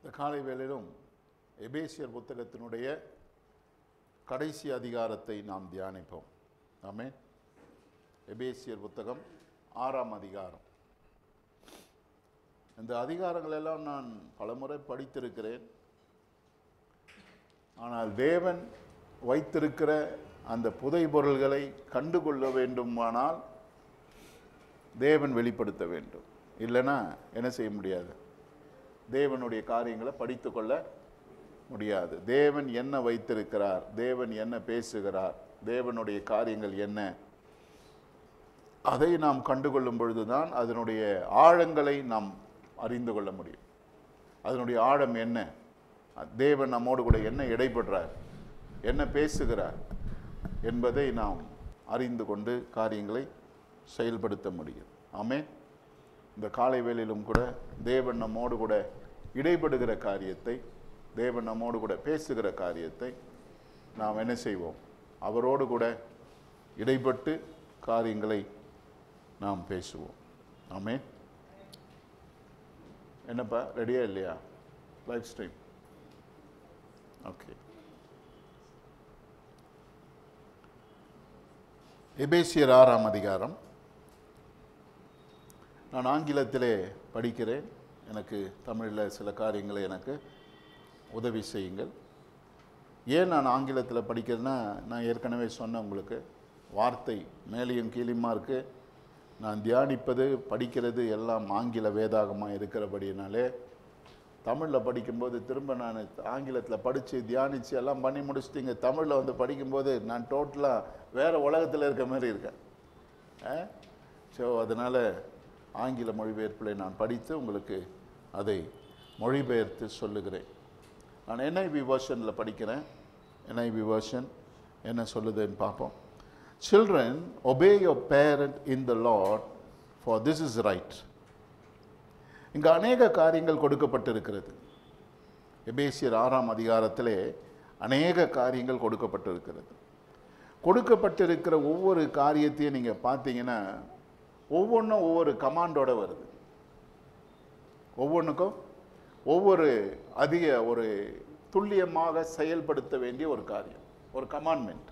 இந்த காலை வேளையிலும் எபேசியர் புத்தகத்தினுடைய கடைசி அதிகாரத்தை நாம் தியானிப்போம். ஆமென். எபேசியர் புத்தகம் 6ஆம் அதிகாரம். இந்த அதிகாரங்களெல்லாம் நான் பலமுறை படித்திருக்கிறேன். ஆனால் தேவன் வைத்திருக்கிற அந்த புதை பொருள்களை கண்டுகொள்ள வேண்டுமானால் தேவன் வெளிப்படுத்த வேண்டும். இல்லைன்னா என்ன செய்ய முடியாது? தேவனுடைய காரியங்களை படித்து கொள்ள முடியாது. தேவன் என்ன வைத்திருக்கிறார், தேவன் என்ன பேசுகிறார், தேவனுடைய காரியங்கள் என்ன, அதை நாம் கண்டுகொள்ளும் பொழுதுதான் அதனுடைய ஆழங்களை நாம் அறிந்து கொள்ள முடியும். அதனுடைய ஆழம் என்ன, தேவன் நம்மோடு கூட என்ன இடைப்படுறார், என்ன பேசுகிறார் என்பதை நாம் அறிந்து கொண்டு காரியங்களை செயல்படுத்த முடியும். ஆமென். இந்த காலை வேளையிலும் கூட தேவன் நம்மோடு கூட இடைப்படுகிற காரியத்தை, தேவன் நம்மோடு கூட பேசுகிற காரியத்தை நாம் என்ன செய்வோம்? அவரோடு கூட இடைப்பட்டு காரியங்களை நாம் பேசுவோம். ஆமென். என்னப்பா, ரெடியா இல்லையா? Live stream. ஓகே. எபேசியர் 6ஆம் அதிகாரம். நான் ஆங்கிலத்திலே படிக்கிறேன். எனக்கு தமிழில் சில காரியங்களை எனக்கு உதவி செய்யுங்கள். ஏன் நான் ஆங்கிலத்தில் படிக்கிறேன்னா, நான் ஏற்கனவே சொன்னேன் உங்களுக்கு, வார்த்தை மேலேயும் கீழுமா இருக்குது. நான் தியானிப்பது படிக்கிறது எல்லாம் ஆங்கில வேதாகமாக இருக்கிறபடினாலே தமிழில் படிக்கும்போது திரும்ப நான் ஆங்கிலத்தில் படித்து தியானித்து எல்லாம் பண்ணி முடிச்சுட்டு இங்கே தமிழில் வந்து படிக்கும்போது நான் டோட்டலாக வேறு உலகத்தில் இருக்க மாதிரி இருக்கேன். ஸோ அதனால் ஆங்கில மொழிபெயர்ப்பில் நான் படித்து உங்களுக்கு அதை மொழிபெயர்த்து சொல்லுகிறேன். நான் NIV வெர்ஷனில் படிக்கிறேன். NIV வெர்ஷன் என்ன சொல்லுதுன்னு பார்ப்போம். Children, obey your parent in the Lord, for this is right. இங்கே அநேக காரியங்கள் கொடுக்கப்பட்டிருக்கிறது. எபேசியர் 6ஆம் அதிகாரத்திலே அநேக காரியங்கள் கொடுக்கப்பட்டிருக்கிறது. கொடுக்கப்பட்டிருக்கிற ஒவ்வொரு காரியத்தையும் நீங்கள் பார்த்தீங்கன்னா ஒவ்வொன்றும் ஒவ்வொரு கமாண்டோட வருது. ஒவ்வொன்றுக்கும் ஒவ்வொரு அதிக ஒரு துல்லியமாக செயல்படுத்த வேண்டிய ஒரு காரியம், ஒரு கமாண்ட்மெண்ட்.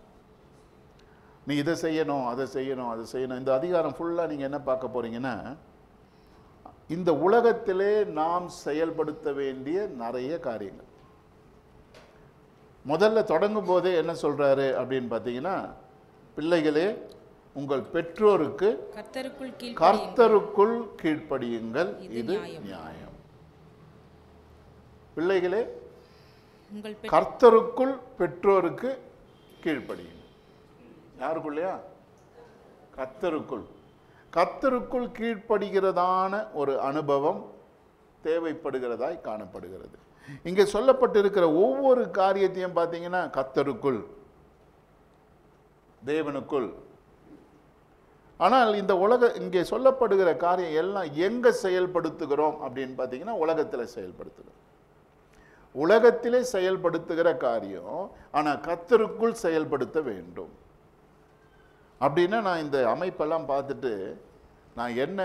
நீ இதை செய்யணும், அதை செய்யணும், அதை செய்யணும். இந்த அதிகாரம் ஃபுல்லாக நீங்கள் என்ன பார்க்க போகிறீங்கன்னா, இந்த உலகத்திலே நாம் செயல்படுத்த வேண்டிய நிறைய காரியங்கள். முதல்ல தொடங்கும் போதே என்ன சொல்கிறாரு அப்படின்னு பார்த்தீங்கன்னா, பிள்ளைகளே உங்கள் பெற்றோருக்கு கர்த்தருக்குள் கீழ்ப்படியுங்கள், இது நியாயம். பிள்ளைகளே கர்த்தருக்குள் பெற்றோருக்கு கீழ்ப்படியுங்கள். யாருக்குள்ளையா? கர்த்தருக்குள். கர்த்தருக்குள் கீழ்ப்படுகிறதான ஒரு அனுபவம் தேவைப்படுகிறதாய் காணப்படுகிறது. இங்கே சொல்லப்பட்டிருக்கிற ஒவ்வொரு காரியத்தையும் பார்த்தீங்கன்னா கர்த்தருக்குள், தேவனுக்குள். ஆனால் இந்த இங்கே சொல்லப்படுகிற காரியம் எல்லாம் எங்கே செயல்படுத்துகிறோம் அப்படின்னு பார்த்தீங்கன்னா உலகத்தில் செயல்படுத்துகிறோம். உலகத்திலே செயல்படுத்துகிற காரியம், ஆனால் கர்த்தருக்குள் செயல்படுத்த வேண்டும். அப்படின்னா நான் இந்த அமைப்பெல்லாம் பார்த்துட்டு நான் என்ன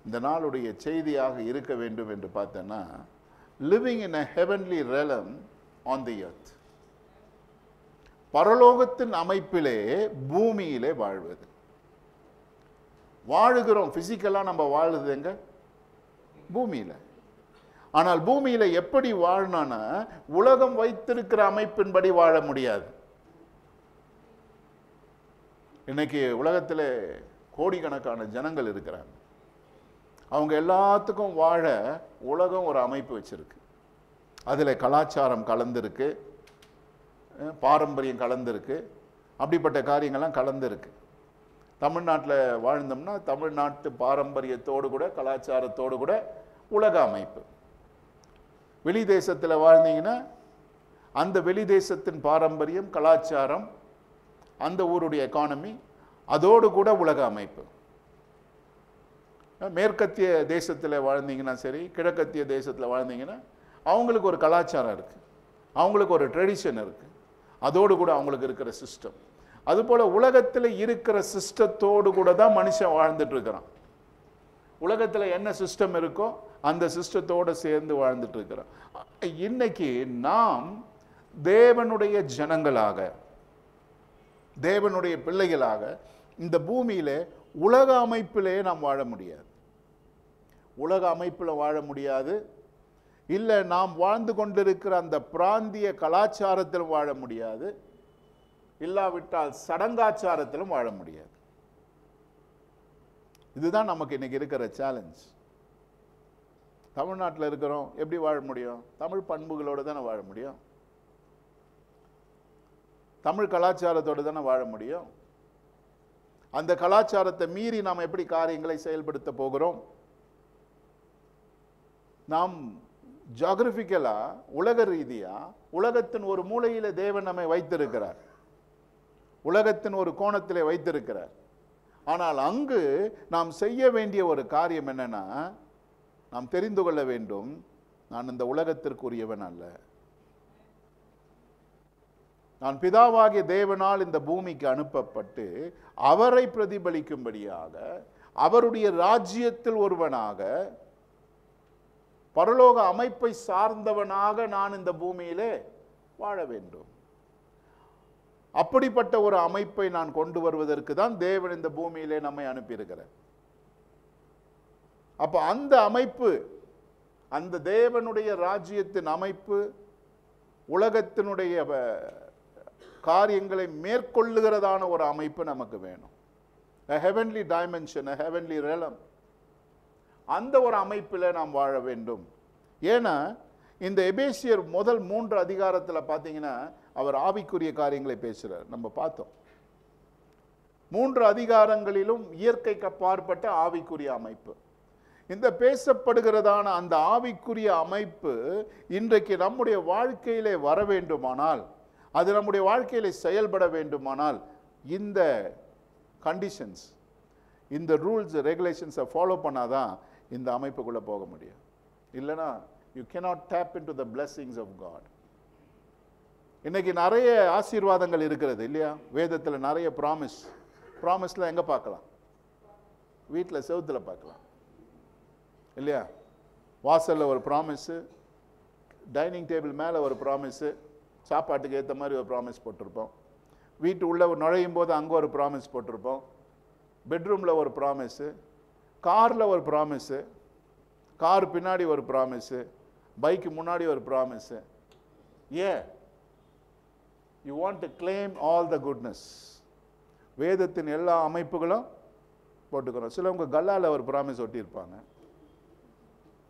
இந்த நாளுடைய செய்தியாக இருக்க வேண்டும் என்று பார்த்தேன்னா, living in a heavenly realm on the earth. பரலோகத்தின் அமைப்பிலே பூமியிலே வாழ்வது. வாழுகிறோம், பிசிக்கலாக நம்ம வாழுது எங்க? பூமியில். ஆனால் பூமியில் எப்படி வாழணும்னா உலகம் வைத்திருக்கிற அமைப்பின்படி வாழ முடியாது. இன்னைக்கு உலகத்தில் கோடிக்கணக்கான ஜனங்கள் இருக்கிறாங்க. அவங்க எல்லாத்துக்கும் வாழ உலகம் ஒரு அமைப்பு வச்சிருக்கு. அதில் கலாச்சாரம் கலந்துருக்கு, பாரம்பரியம் கலந்துருக்கு, அப்படிப்பட்ட காரியங்கள்லாம் கலந்துருக்கு. தமிழ்நாட்டில் வாழ்ந்தோம்னா தமிழ்நாட்டு பாரம்பரியத்தோடு கூட கலாச்சாரத்தோடு கூட உலக அமைப்பு. வெளி தேசத்தில் வாழ்ந்தீங்கன்னா அந்த வெளி தேசத்தின் பாரம்பரியம், கலாச்சாரம், அந்த ஊருடைய எக்கானமி, அதோடு கூட உலக அமைப்பு. மேற்கத்திய தேசத்தில் வாழ்ந்தீங்கன்னா சரி, கிழக்கத்திய தேசத்தில் வாழ்ந்தீங்கன்னா அவங்களுக்கு ஒரு கலாச்சாரம் இருக்குது, அவங்களுக்கு ஒரு ட்ரெடிஷன் இருக்குது, அதோடு கூட அவங்களுக்கு இருக்கிற சிஸ்டம். அதுபோல் உலகத்தில் இருக்கிற சிஸ்டத்தோடு கூட தான் மனுஷன் வாழ்ந்துட்டு இருக்கிறான். உலகத்துல என்ன சிஸ்டம் இருக்கோ அந்த சிஸ்டத்தோட சேர்ந்து வாழ்ந்துட்டு இருக்கிறோம். இன்னைக்கு நாம் தேவனுடைய ஜனங்களாக, தேவனுடைய பிள்ளைகளாக இந்த பூமியில உலக அமைப்பிலே நாம் வாழ முடியாது. உலக அமைப்பில் வாழ முடியாது. இல்லை, நாம் வாழ்ந்து கொண்டிருக்கிற அந்த பிராந்திய கலாச்சாரத்திலும் வாழ முடியாது. இல்லாவிட்டால் சடங்காச்சாரத்திலும் வாழ முடியாது. இதுதான் நமக்கு இன்னைக்கு இருக்கிற சேலஞ்ச். தமிழ்நாட்டில் இருக்கிறோம், எப்படி வாழ முடியும்? தமிழ் பண்புகளோடு தானே வாழ முடியும். தமிழ் கலாச்சாரத்தோடு தானே வாழ முடியும். அந்த கலாச்சாரத்தை மீறி நாம் எப்படி காரியங்களை செயல்படுத்த போகிறோம்? நாம் ஜியோகிராபிக்கலா, உலக ரீதியா உலகத்தின் ஒரு மூலையில தேவன் நம்மை வைத்திருக்கிறார், உலகத்தின் ஒரு கோணத்திலே வைத்திருக்கிறார். ஆனால் அங்கு நாம் செய்ய வேண்டிய ஒரு காரியம் என்னன்னா, நாம் தெரிந்து கொள்ள வேண்டும், நான் இந்த உலகத்திற்குரியவன் அல்ல. நான் பிதாவாகிய தேவனால் இந்த பூமிக்கு அனுப்பப்பட்டு அவரை பிரதிபலிக்கும்படியாக, அவருடைய ராஜ்யத்தில் ஒருவனாக, பரலோக அமைப்பை சார்ந்தவனாக நான் இந்த பூமியிலே வாழ வேண்டும். அப்படிப்பட்ட ஒரு அமைப்பை நான் கொண்டு வருவதற்கு தான் தேவன் இந்த பூமியிலே நம்மை அனுப்பியிருக்கிறார். அப்ப அந்த அமைப்பு, அந்த தேவனுடைய ராஜ்யத்தின் அமைப்பு, உலகத்தினுடைய காரியங்களை மேற்கொள்ளுகிறதான ஒரு அமைப்பு நமக்கு வேணும். a heavenly dimension, a heavenly realm. அந்த ஒரு அமைப்பில் நாம் வாழ வேண்டும். ஏன்னா இந்த எபேசியர் முதல் 3 அதிகாரத்தில் பார்த்தீங்கன்னா அவர் ஆவிக்குரிய காரியங்களை பேசுகிறார். நம்ம பார்த்தோம். 3 அதிகாரங்களிலும் இயற்கைக்கு அப்பாற்பட்ட ஆவிக்குரிய அமைப்பு. இந்த பேசப்படுகிறதான அந்த ஆவிக்குரிய அமைப்பு இன்றைக்கு நம்முடைய வாழ்க்கையிலே வர வேண்டுமானால், அது நம்முடைய வாழ்க்கையிலே செயல்பட வேண்டுமானால், இந்த கண்டிஷன்ஸ், இந்த ரூல்ஸ் ரெகுலேஷன்ஸை ஃபாலோ பண்ணாதான் இந்த அமைப்புக்குள்ளே போக முடியும். இல்லைனா you cannot tap into the blessings of God. இன்னைக்கு நிறைய ஆசீர்வாதங்கள் இருக்கிறது இல்லையா? வேதத்தில் நிறைய ப்ராமிஸ்லாம் எங்கே பார்க்கலாம்? வீட்டில் செவுத்தில் பார்க்கலாம் இல்லையா? வாசலில் ஒரு ப்ராமிஸு, டைனிங் டேபிள் மேலே ஒரு ப்ராமிஸு, சாப்பாட்டுக்கு ஏற்ற மாதிரி ஒரு ப்ராமிஸ் போட்டிருப்போம். வீட்டு உள்ளே நுழையும் போது அங்கே ஒரு ப்ராமிஸ் போட்டிருப்போம். பெட்ரூமில் ஒரு ப்ராமிஸு, காரில் ஒரு ப்ராமிஸு, கார் பின்னாடி ஒரு ப்ராமிஸு, பைக்கு முன்னாடி ஒரு ப்ராமிஸு. ஏன்? You want to claim all the goodness. வேதத்தின் எல்லா அமைப்புகளும் போட்டுக்கிறோம். சிலவங்க கல்லாவில் ஒரு ப்ராமிஸ் ஒட்டியிருப்பாங்க,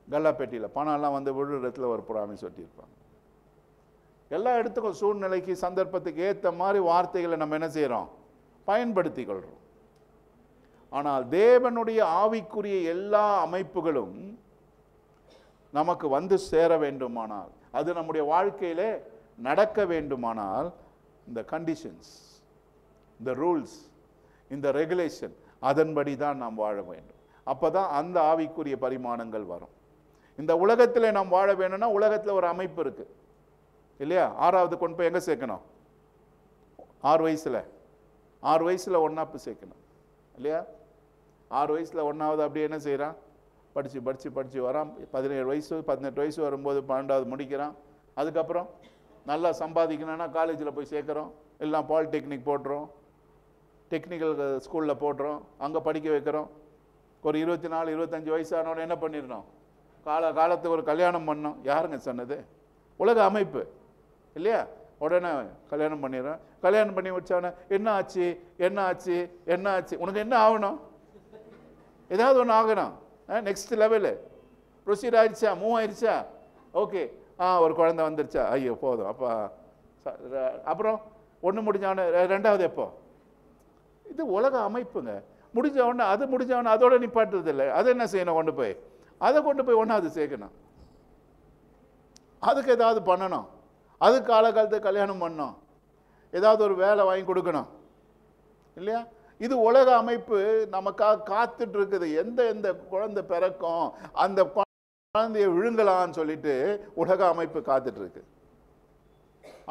கல்லா பெட்டியில் பணம்லாம் வந்து விழுற இடத்துல ஒரு ப்ராமிஸ் ஒட்டியிருப்பாங்க. எல்லா இடத்துக்கும் சூழ்நிலைக்கு சந்தர்ப்பத்துக்கு ஏற்ற மாதிரி வார்த்தைகளை நம்ம என்ன செய்கிறோம்? பயன்படுத்தி கொள்கிறோம். ஆனால் தேவனுடைய ஆவிக்குரிய எல்லா அமைப்புகளும் நமக்கு வந்து சேர வேண்டுமானால், அது நம்முடைய வாழ்க்கையிலே நடக்க வேண்டுமானால், இந்த கண்டிஷன்ஸ், இந்த ரூல்ஸ், இந்த ரெகுலேஷன், அதன்படி தான் நாம் வாழ வேண்டும். அப்போ தான் அந்த ஆவிக்குரிய பரிமாணங்கள் வரும். இந்த உலகத்தில் நாம் வாழ வேணும்னா உலகத்தில் ஒரு அமைப்பு இருக்கு இல்லையா? 6வது கொண்டு போய் எங்கே சேர்க்கணும்? 6 வயசில் 1ஆப்பு சேர்க்கணும் இல்லையா? 6 வயசில் 1ஆவது அப்படியே என்ன செய்கிறான்? படித்து வரான். 17 வயசு 18 வயசு வரும்போது 12வது முடிக்கிறான். அதுக்கப்புறம் நல்லா சம்பாதிக்கணும்னா காலேஜில் போய் சேர்க்குறோம், எல்லாம் பாலிடெக்னிக் போடுறோம், டெக்னிக்கல் ஸ்கூலில் போடுறோம், அங்கே படிக்க வைக்கிறோம். ஒரு 24 25 வயசானோட என்ன பண்ணிடணும்? காலத்துக்கு ஒரு கல்யாணம் பண்ணோம். யாருங்க சொன்னது? உலக அமைப்பு இல்லையா? உடனே கல்யாணம் பண்ணிடுறோம். கல்யாணம் பண்ணி வச்சானே என்ன ஆச்சு? உனக்கு என்ன ஆகணும்? ஏதாவது ஒன்று ஆகணும். நெக்ஸ்ட் லெவலு ப்ரொசீட் ஆயிடுச்சா? மூவ் ஆயிடுச்சா? ஓகே, ஒரு குழந்தை வந்துருச்சா? ஐயோ போதும். அப்போ அப்புறம் ஒன்று முடிஞ்சவொடனே 2வது எப்போ? இது உலக அமைப்புங்க. முடிஞ்சவொடனே அதோட நிப்பாட்டுறது இல்லை. அதை என்ன செய்யணும்? கொண்டு போய் 1வது சேர்க்கணும். அதுக்கு ஏதாவது பண்ணணும். அதுக்கு காலகாலத்தை கல்யாணம் பண்ணணும், ஏதாவது ஒரு வேலை வாங்கி கொடுக்கணும் இல்லையா? இது உலக அமைப்பு நமக்காக காத்துட்டு இருக்குது. எந்த குழந்தை பிறக்கும், அந்த குழந்தைய விழுங்கலான்னு சொல்லிட்டு உலக அமைப்பு காத்துட்டு இருக்கு.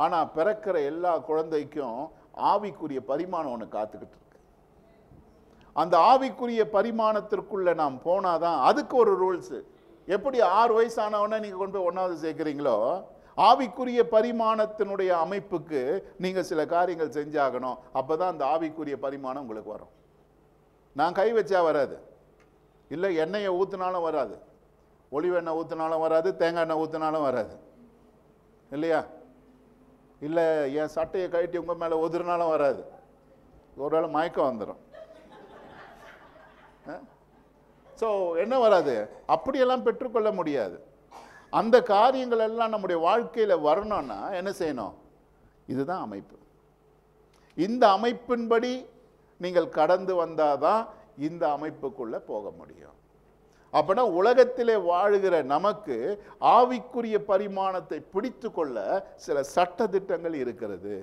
ஆனால் பிறக்கிற எல்லா குழந்தைக்கும் ஆவிக்குரிய பரிமாணம் ஒன்று காத்துக்கிட்டு இருக்கு. அந்த ஆவிக்குரிய பரிமாணத்திற்குள்ள நாம் போனாதான் அதுக்கு ஒரு ரூல்ஸ். எப்படி 6 வயசானவன நீங்க கொண்டு போய் 1வது சேர்க்கிறீங்களோ, ஆவிக்குரிய பரிமாணத்தினுடைய அமைப்புக்கு நீங்க சில காரியங்கள் செஞ்சாகணும். அப்பதான் அந்த ஆவிக்குரிய பரிமாணம் உங்களுக்கு வரும். நான் கை வச்சா வராது, இல்லை எண்ணெயை ஊற்றினாலும் வராது, ஒலிவ எண்ணெய் ஊற்றினாலும் வராது, தேங்காய் எண்ணெய் ஊற்றினாலும் வராது, இல்லையா? இல்லை என் சட்டையை கழட்டி உங்கள் மேலே ஒதுறினாலும் வராது, ஒருவேளை மயக்கம் வந்துடும். ஸோ என்ன வராது, அப்படியெல்லாம் பெற்றுக்கொள்ள முடியாது. அந்த காரியங்கள் எல்லாம் நம்முடைய வாழ்க்கையில் வரணும்னா என்ன செய்யணும்? இதுதான் அமைப்பு. இந்த அமைப்பின்படி நீங்கள் கடந்து வந்தாதான் இந்த அமைப்புக்குள்ள போக முடியும். அப்பனா உலகத்திலே வாழுகிற நமக்கு ஆவிக்குரிய பரிமாணத்தை பிடித்து கொள்ள சில சட்ட திட்டங்கள் இருக்கிறது.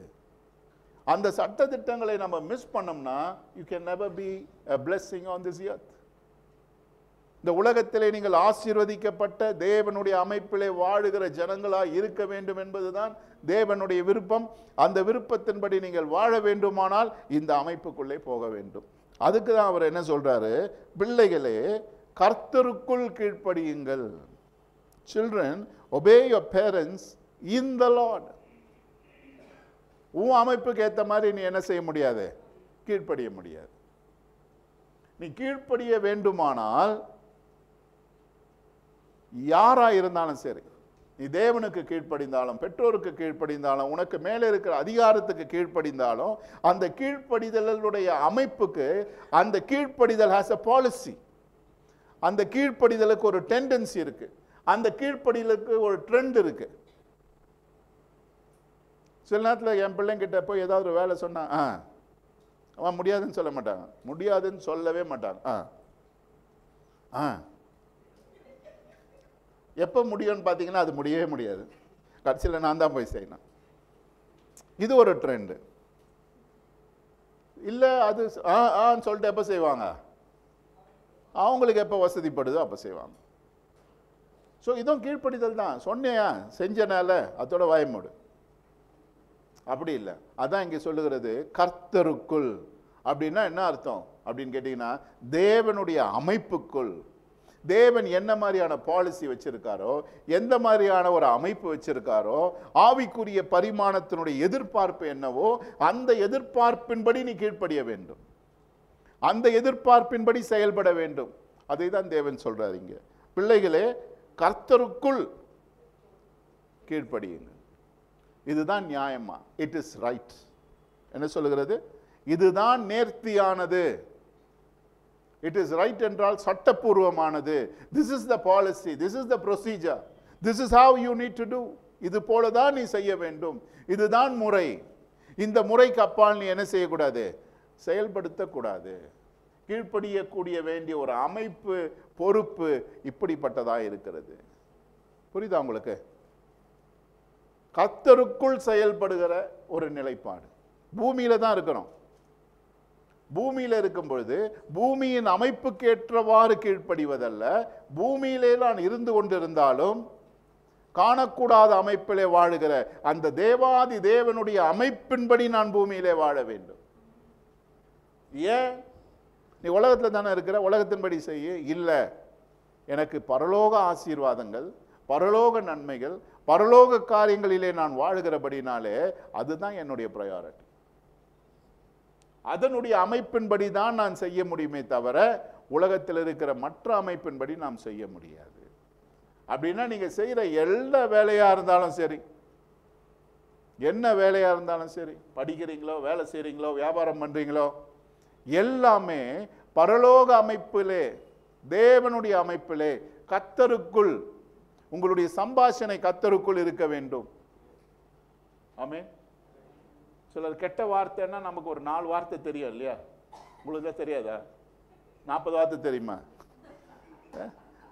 அந்த சட்ட திட்டங்களை நம்ம மிஸ் பண்ணோம்னா you can never be a blessing on this earth. இந்த உலகத்திலே நீங்கள் ஆசீர்வதிக்கப்பட்ட தேவனுடைய அமைப்பிலே வாழுகிற ஜனங்களாய் இருக்க வேண்டும் என்பதுதான் தேவனுடைய விருப்பம். அந்த விருப்பத்தின்படி நீங்கள் வாழ வேண்டுமானால் இந்த அமைப்புக்குள்ளே போக வேண்டும். அதுக்கு தான் அவர் என்ன சொல்றாரு, பிள்ளைகளே கர்த்தருக்குள் கீழ்ப்படியுங்கள். Children, obey your parents in the Lord. உன் அமைப்புக்கு ஏற்ற மாதிரி நீ என்ன செய்ய முடியாது, கீழ்ப்படிய முடியாது. நீ கீழ்ப்படிய வேண்டுமானால் யாரா இருந்தாலும் சரி, நீ தேவனுக்கு கீழ்ப்படிந்தாலும், பெற்றோருக்கு கீழ்ப்படிந்தாலும், உனக்கு மேலே இருக்கிற அதிகாரத்துக்கு கீழ்ப்படிந்தாலும், அந்த கீழ்ப்படிதலுடைய அமைப்புக்கு அந்த கீழ்ப்படிதல் ஹாஸ் அ பாலிசி. அந்த கீழ்ப்படிதலுக்கு ஒரு டெண்டன்சி இருக்கு, அந்த கீழ்ப்படிதலுக்கு ஒரு ட்ரெண்ட் இருக்கு. சில நேரத்தில் என் பிள்ளைங்கிட்ட போய் ஏதாவது வேலை சொன்னா அவன் முடியாதுன்னு சொல்ல மாட்டாங்க, முடியாதுன்னு சொல்லவே மாட்டாங்க. எப்போ முடியும்னு பார்த்தீங்கன்னா அது முடியவே முடியாது, கடைசியில் நான் தான் போய் செய்யணும். இது ஒரு ட்ரெண்டு. இல்லை அது சொல்லிட்டு எப்போ செய்வாங்க, அவங்களுக்கு எப்போ வசதிப்படுதோ அப்போ செய்வாங்க. ஸோ இதுவும் கீழ்ப்படிதல் தான். சொன்னியா செஞ்சனால அதோட வாய்மூடு, அப்படி இல்லை. அதான் இங்கே சொல்லுகிறது கர்த்தருக்குள். அப்படின்னா என்ன அர்த்தம் அப்படின்னு கேட்டீங்கன்னா, தேவனுடைய அமைப்புக்குள் தேவன் என்ன மாதிரியான பாலிசி வச்சிருக்காரோ, எந்த மாதிரியான ஒரு அமைப்பு வச்சிருக்காரோ, ஆவிக்குரிய பரிமாணத்தினுடைய எதிர்பார்ப்பு என்னவோ அந்த எதிர்பார்ப்பின்படி நீ கீழ்ப்படிய வேண்டும், அந்த எதிர்பார்ப்பின்படி செயல்பட வேண்டும். அதை தான் தேவன் சொல்றாரு இங்க. பிள்ளைகளே கர்த்தருக்குள் கீழ்ப்படியுங்க. இதுதான் நியாயமா, இட் இஸ் ரைட். என்ன சொல்லுகிறது, இதுதான் நேர்த்தியானது. இட் இஸ் ரைட் என்றால் சட்டப்பூர்வமானது. This is the policy, this is the procedure, this is how you need to do. இது போலதான் நீ செய்ய வேண்டும், இதுதான் முறை. இந்த முறைக்கு அப்பால் நீ என்ன செய்யக்கூடாது, செயல்படுத்தக்கூடாது. கீழ்ப்படியக்கூடிய வேண்டிய ஒரு அமைப்பு, பொறுப்பு இப்படிப்பட்டதாக இருக்கிறது. புரியுதா உங்களுக்கு? கர்த்தருக்குள் செயல்படுகிற ஒரு நிலைப்பாடு. பூமியில தான் இருக்கிறோம். பூமியில இருக்கும் பொழுது பூமியின் அமைப்புக்கு ஏற்றவாறு கீழ்ப்படிவதல்ல, பூமியிலே நான் இருந்து கொண்டிருந்தாலும் காணக்கூடாத அமைப்பிலே வாழுகிற அந்த தேவாதி தேவனுடைய அமைப்பின்படி நான் பூமியிலே வாழ வேண்டும். ஏன்? நீ உலகத்தில் தானே இருக்கிற, உலகத்தின்படி செய்ய இல்லை. எனக்கு பரலோக ஆசீர்வாதங்கள், பரலோக நன்மைகள், பரலோக காரியங்களிலே நான் வாழுகிறபடினாலே அதுதான் என்னுடைய ப்ரையாரிட்டி. அதனுடைய அமைப்பின்படி தான் நான் செய்ய முடியுமே தவிர உலகத்தில் இருக்கிற மற்ற அமைப்பின்படி நாம் செய்ய முடியாது. அப்படின்னா நீங்க செய்யற எல்லா வேலையா இருந்தாலும் சரி, என்ன வேலையா இருந்தாலும் சரி, படிக்கிறீங்களோ, வேலை செய்றீங்களோ, வியாபாரம் பண்றீங்களோ, எல்லாமே பரலோக அமைப்பிலே, தேவனுடைய அமைப்பிலே, கர்த்தருக்குள், உங்களுடைய சம்பாஷணை கர்த்தருக்குள் இருக்க வேண்டும். ஆமென். சிலர் கெட்ட வார்த்தைன்னா நமக்கு ஒரு 4 வார்த்தை தெரியும் இல்லையா? உங்களுக்கு தான் தெரியாதா? 40 வார்த்தை தெரியுமா?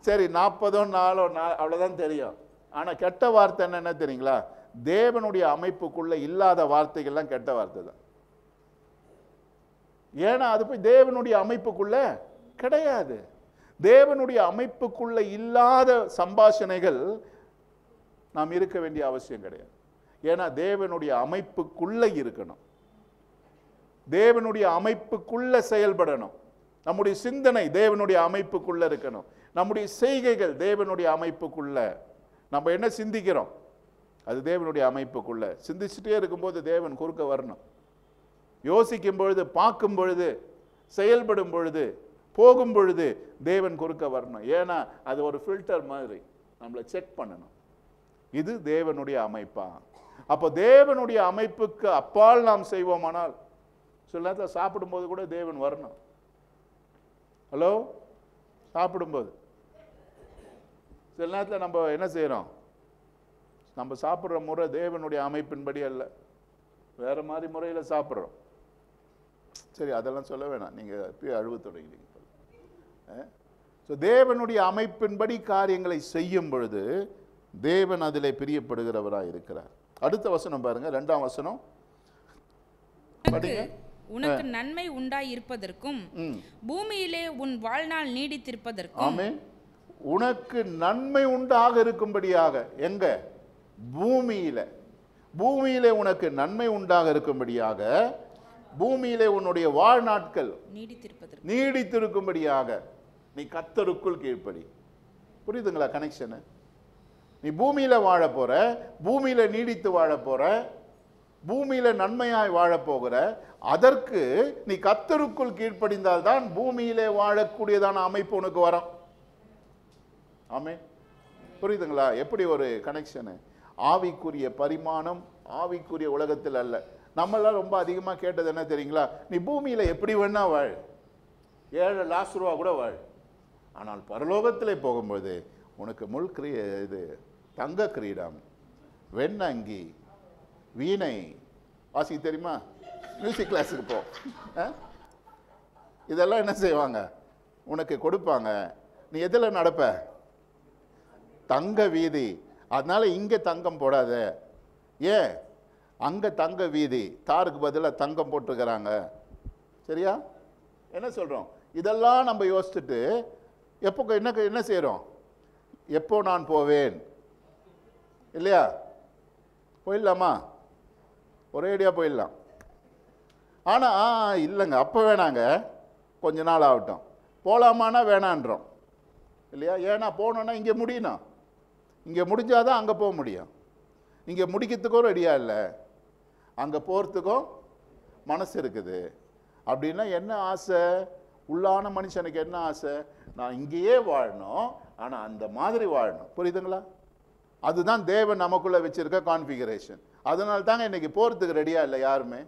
சரி, 40 4 அவ்வளோதான் தெரியும். ஆனால் கெட்ட வார்த்தை என்ன தெரியுங்களா? தேவனுடைய அமைப்புக்குள்ள இல்லாத வார்த்தைகள்லாம் கெட்ட வார்த்தை தான். ஏன்னா அது போய் தேவனுடைய அமைப்புக்குள்ள கிடையாது. தேவனுடைய அமைப்புக்குள்ள இல்லாத சம்பாஷணைகள் நாம் இருக்க வேண்டிய அவசியம் கிடையாது. ஏன்னா தேவனுடைய அமைப்புக்குள்ள இருக்கணும், தேவனுடைய அமைப்புக்குள்ள செயல்படணும். நம்முடைய சிந்தனை தேவனுடைய அமைப்புக்குள்ள இருக்கணும். நம்முடைய செய்கைகள் தேவனுடைய அமைப்புக்குள்ள. நம்ம என்ன சிந்திக்கிறோம் அது தேவனுடைய அமைப்புக்குள்ள. சிந்திச்சுட்டே இருக்கும்போது தேவன் குறுக்க வரணும். யோசிக்கும் பொழுது, பார்க்கும் பொழுது, செயல்படும் பொழுது, போகும் பொழுது தேவன் குறுக்க வரணும். ஏன்னா அது ஒரு ஃபில்டர் மாதிரி நம்மளை செக் பண்ணணும். இது தேவனுடைய அமைப்பா? அப்போ தேவனுடைய அமைப்புக்கு அப்பால் நாம் செய்வோமானால், சில நேரத்தில் சாப்பிடும்போது கூட தேவன் வரணும். ஹலோ, சாப்பிடும்போது சில நேரத்தில் நம்ம என்ன செய்கிறோம், நம்ம சாப்பிட்ற முறை தேவனுடைய அமைப்பின்படி அல்ல, வேற மாதிரி முறையில் சாப்பிட்றோம். சரி, அதெல்லாம் சொல்ல வேணாம், நீங்கள் இப்பயே அழுவ தொடங்கிட்டீங்க. ஸோ தேவனுடைய அமைப்பின்படி காரியங்களை செய்யும் பொழுது தேவன் அதிலே பிரியப்படுகிறவராக இருக்கிறார். அடுத்த வசனம் பாருங்க, 2ஆம் வசனம் படிங்க. உனக்கு நன்மை உண்டாய் இருப்பதற்கும் பூமியிலே உன் வாழ்நாள் நீடித்திருப்பதற்கும். ஆமென். உனக்கு நன்மை உண்டாக இருக்கும்படியாக. எங்க? பூமியில. பூமியிலே உனக்கு நன்மை உண்டாக இருக்கும்படியாக, பூமியிலே உன்னுடைய வாழ்நாட்கள் நீடித்திருக்கும்படியாக நீ கர்த்தருக்குள் கீழ்ப்படி. புரியுதுங்களா கனெக்ஷனு? நீ பூமியில வாழ போற, பூமியில நீடித்து வாழ போற, பூமியில நன்மையாய் வாழ போகிற, அதற்கு நீ கர்த்தருக்குள் கீழ்ப்படிந்தால் தான் பூமியிலே வாழக்கூடியதான அமைப்பு உனக்கு வரும். ஆமென். புரியுதுங்களா? எப்படி ஒரு கனெக்ஷனு? ஆவிக்குரிய பரிமாணம் ஆவிக்குரிய உலகத்தில் அல்ல. நம்மளாம் ரொம்ப அதிகமாக கேட்டது என்ன தெரியுங்களா? நீ பூமியில எப்படி வேணா வாழ், 7 லாசருவா கூட வாழ், ஆனால் பரலோகத்தில் போகும்போது உனக்கு இது தங்க கிரீடம், வெண்ணங்கி, வீணை வாசிக்க தெரியுமா? மியூசிக் கிளாஸுக்கு போ, இதெல்லாம் என்ன செய்வாங்க உனக்கு கொடுப்பாங்க. நீ எதில் நடப்ப? தங்க வீதி. அதனால இங்கே தங்கம் போடாத. ஏன்? அங்கே தங்க வீதி, தாருக்கு பதிலாக தங்கம் போட்டுருக்கிறாங்க. சரியா? என்ன சொல்கிறோம்? இதெல்லாம் நம்ம யோசிச்சுட்டு எப்போ என்ன செய்கிறோம்? எப்போ நான் போவேன் இல்லையா? போயிடலாமா? ஒரேடியாக போயிடலாம். ஆனால் இல்லைங்க, அப்போ வேணாங்க, கொஞ்ச நாள் ஆகட்டும். போகலாமான்னா வேணான்றோம் இல்லையா? ஏன்னா போனோன்னா இங்கே முடியணும், இங்கே முடிஞ்சாதான் அங்கே போக முடியும். இங்கே முடிக்கிறதுக்கும் ரெடியாக இல்லை, அங்கே போகிறதுக்கும் மனசு இருக்குது. அப்படின்னா என்ன ஆசை? உள்ளான மனுஷனுக்கு என்ன ஆசை? நான் இங்கேயே வாழணும், ஆனால் அந்த மாதிரி வாழணும். புரியுதுங்களா? அதுதான் தேவன் நமக்குள்ளே வச்சிருக்க கான்ஃபிகரேஷன். அதனால தாங்க இன்னைக்கு போகிறதுக்கு ரெடியாக இல்லை யாருமே.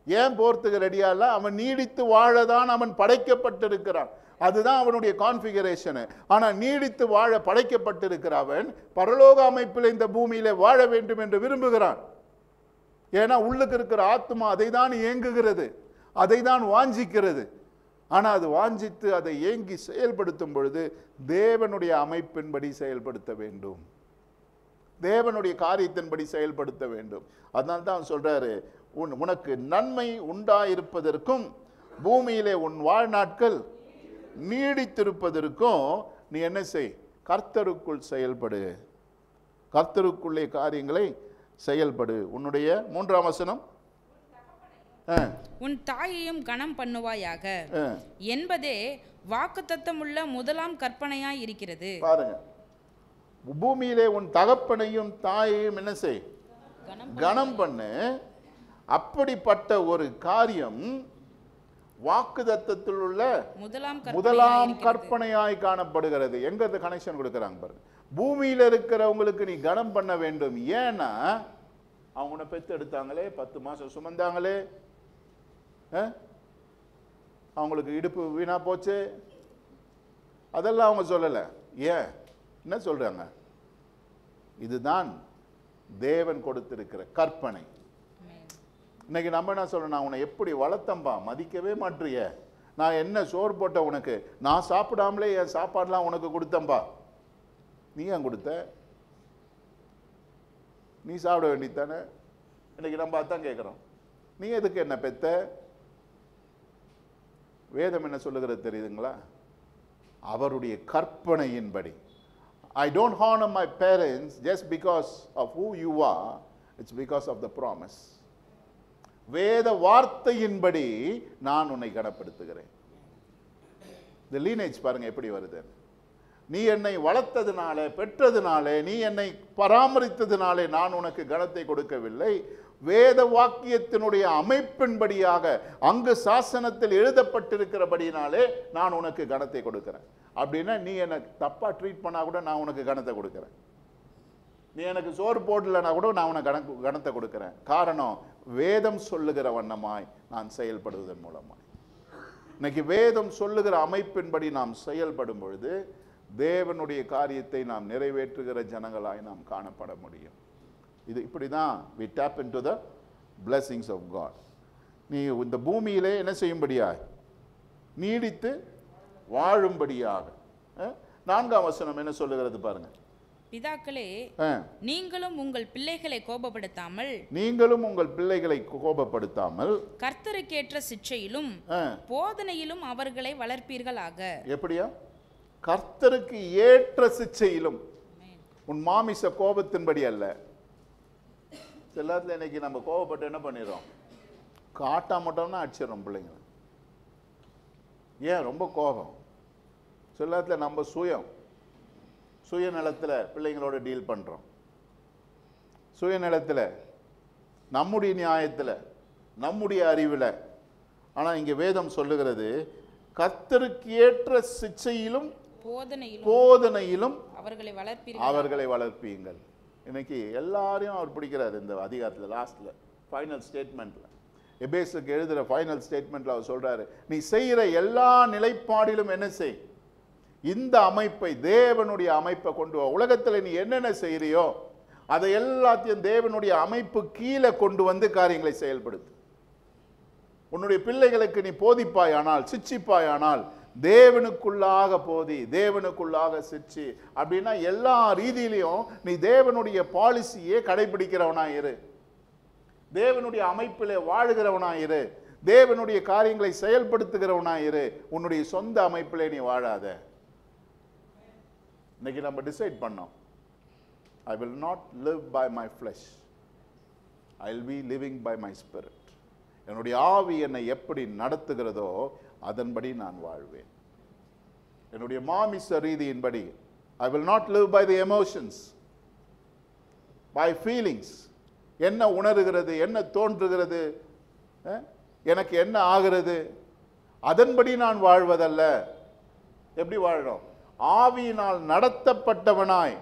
ஏன் போகிறதுக்கு ரெடியாக இல்லை? அவன் நீடித்து வாழதான் அவன் படைக்கப்பட்டிருக்கிறான். அதுதான் அவனுடைய கான்ஃபிகரேஷனு. ஆனால் நீடித்து வாழ படைக்கப்பட்டிருக்கிற அவன் பரலோக அமைப்பில் இந்த பூமியில வாழ வேண்டும் என்று விரும்புகிறான். ஏன்னா உள்ளுக்கு இருக்கிற ஆத்மா அதை தான் ஏங்குகிறது, அதை தான் வாஞ்சிக்கிறது. ஆனால் அது வாஞ்சித்து அதை ஏங்கி செயல்படுத்தும் பொழுது தேவனுடைய அமைப்பின்படி செயல்படுத்த வேண்டும், தேவனுடைய காரியத்தின்படி செயல்படுத்த வேண்டும். அதனால தான் சொல்றாரு, உனக்கு நன்மை உண்டாயிருப்பதற்கும் பூமியிலே உன் வாழ்நாட்கள் நீடித்திருப்பதற்கும் நீ என்ன செய்? கர்த்தருக்குள் செயல்படு, கர்த்தருக்குள்ளே காரியங்களை செயல்படு. உன்னுடைய 3ஆம் வசனம், உன் தாயையும் கனம் பண்ணுவாயாக என்பதே வாக்குத்தத்தமுள்ள முதலாம் கற்பனையாய் இருக்கிறது. பாருங்க, பூமியிலே உன் தகப்பனையும் தாயையும் என்ன செய்? கனம் பண்ணு. அப்படிப்பட்ட ஒரு காரியம் வாக்குத்தத்தத்தில் உள்ள முதலாம் கற்பனையாய் காணப்படுகிறது. எங்க இந்த கனெக்ஷன் கொடுக்கறாங்க பாருங்க. பூமியில இருக்கிறவங்களுக்கு நீ கனம் பண்ண வேண்டும். ஏன்னா அவங்க பெத்து எடுத்தாங்களே, 10 மாசம் சுமந்தாங்களே, அவங்களுக்கு இடுப்பு வீணா போச்சு, அதெல்லாம் அவங்க சொல்லல. ஏன்? என்ன சொல்றாங்க? இதுதான் தேவன் கொடுத்திருக்கிற கற்பனை. இன்னைக்கு நம்ம என்ன சொல்றோம்? நான் உன்னை எப்படி வளர்த்தம்பா, மதிக்கவே மாற்றிய, நான் என்ன சோறு போட்ட உனக்கு, நான் சாப்பிடாமலே என் சாப்பாடுலாம் உனக்கு கொடுத்தம்பா, நீ ஏன் கொடுத்த? நீ சாப்பிட வேண்டியதானே? இன்னைக்கு நம்ம அதான் கேட்குறோம், நீ எதுக்கு என்ன பெத்த? வேதம் என்ன சொல்லுகிறது தெரியுதுங்களா? அவருடைய கற்பனையின்படி. I don't honor my parents just because of who you are, it's because of the promise. வேத வார்த்தையின்படி நான் உன்னை கனப்படுத்துகிறேன். இந்த லீனேஜ் பாருங்க எப்படி வருது. நீ என்னை வளர்த்ததுனாலே, பெற்றதுனாலே, நீ என்னை பராமரித்ததுனாலே நான் உனக்கு கனத்தை கொடுக்கவில்லை. வேத வாக்கியத்தினுடைய அமைப்பின்படியாக அங்கு சாசனத்தில் எழுதப்பட்டிருக்கிறபடினாலே நான் உனக்கு கனத்தை கொடுக்கிறேன். அப்படின்னா நீ எனக்கு தப்பா ட்ரீட் பண்ணா கூட நான் உனக்கு கனத்தை கொடுக்கிறேன். நீ எனக்கு சோறு போடலன்னா கூட நான் உனக்கு கனத்தை கொடுக்கிறேன். காரணம், வேதம் சொல்லுகிற வண்ணமாய் நான் செயல்படுவதன் மூலமாய். இன்னைக்கு வேதம் சொல்லுகிற அமைப்பின்படி நாம் செயல்படும் பொழுது தேவனுடைய காரியத்தை நாம் நிறைவேற்றுகிற ஜனங்களாய் நாம் காணப்பட முடியும். இது இப்படி தான் we tap into the blessings of God. நீ இந்த பூமியிலே என்ன செய்யும்படியாய், நீடித்து வாழும்படியாக. 4ஆம் வசனம் என்ன சொல்லுகிறது பாருங்க. பிதாக்களே, நீங்களும் உங்கள் பிள்ளைகளை கோபப்படுத்தாமல் கர்த்தருக்கேற்ற சிட்சையிலும் போதனையிலும் அவர்களை வளர்ப்பீர்களாக. எப்படியா? கர்த்தருக்கு ஏற்ற சிட்சையிலும். உன் மாமிச கோபத்தின்படி அல்ல. எல்லாத்துல இன்னைக்கு நம்ம கோபப்பட்டு என்ன பண்ணிடுறோம்? காட்டா மட்டும்னா அடிச்சிடறோம் பிள்ளைங்க. ஏன் ரொம்ப கோபம்? சில நம்ம சுயநலத்தில் பிள்ளைங்களோட டீல் பண்ணுறோம். சுயநலத்தில், நம்முடைய நியாயத்தில், நம்முடைய அறிவில். ஆனால் இங்கே வேதம் சொல்லுகிறது, கர்த்தருக்கு ஏற்ற சிட்சையிலும் போதனையிலும் அவர்களை வளர்ப்பீங்கள். இன்னைக்கு எல்லாரையும் அவர் பிடிக்கிறார். இந்த அதிகாரத்தில் லாஸ்ட்ல ஃபைனல் ஸ்டேட்மெண்ட்ல, எபேசுக்கு எழுதுகிற ஃபைனல் ஸ்டேட்மெண்ட்ல அவர் சொல்றாரு, நீ செய்கிற எல்லா நிலைப்பாடிலும் என்ன செய், இந்த அமைப்பை, தேவனுடைய அமைப்பை கொண்டு வா. உலகத்தில் நீ என்னென்ன செய்யறியோ அதை எல்லாத்தையும் தேவனுடைய அமைப்பு கீழே கொண்டு வந்து காரியங்களை செயல்படுத்து. உன்னுடைய பிள்ளைகளுக்கு நீ போதிப்பாயானால், சிட்சிப்பாயானால் தேவனுக்குள்ளாக போதி, தேவனுக்குள்ளாக சிட்சி. அப்படின்னா எல்லா ரீதியிலையும் நீ தேவனுடைய பாலிசியே கடைபிடிக்கிறவனாயிரு, தேவனுடைய அமைப்பிலே வாழுகிறவனாயிரு, தேவனுடைய காரியங்களை செயல்படுத்துகிறவனாயிரு. உன்னுடைய சொந்த அமைப்பிலே நீ வாழாத. இன்னைக்கு நம்ம டிசைட் பண்ணோம், I will not live by my flesh, I will be living by my spirit. என்னுடைய ஆவி என்னை எப்படி நடத்துகிறதோ அதன்படி நான் வாழ்வேன். என்னுடைய மாமிச ரீதியின்படி. I will not live by the emotions, by feelings. என்ன உணர்கிறது, என்ன தோன்றுகிறது, எனக்கு என்ன ஆகிறது, அதன்படி நான் வாழ்வதல்ல. எப்படி வாழணும்? ஆவியினால் நடத்தப்பட்டவனாய்,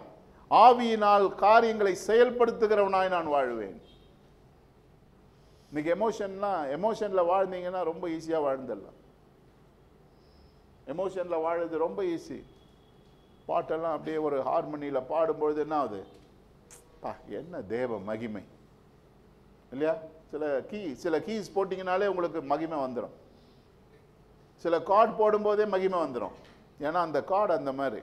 ஆவியினால் காரியங்களை செயல்படுத்துகிறவனாய் நான் வாழ்வேன். இன்னைக்கு எமோஷன்ல வாழ்ந்தீங்கன்னா ரொம்ப ஈஸியா வாழ்ந்துடலாம். எமோஷன்ல வாழுறது ரொம்ப ஈஸி. பாட்டெல்லாம் அப்படியே ஒரு ஹார்மோனியில பாடும்பொழுது என்ன ஆகுது? என்ன தேவ மகிமை இல்லையா? சில கீஸ் போட்டிங்கனாலே உங்களுக்கு மகிமை வந்துடும். சில கார்டு போடும்போதே மகிமை வந்துடும். ஏன்னா அந்த கார்டு அந்த மாதிரி.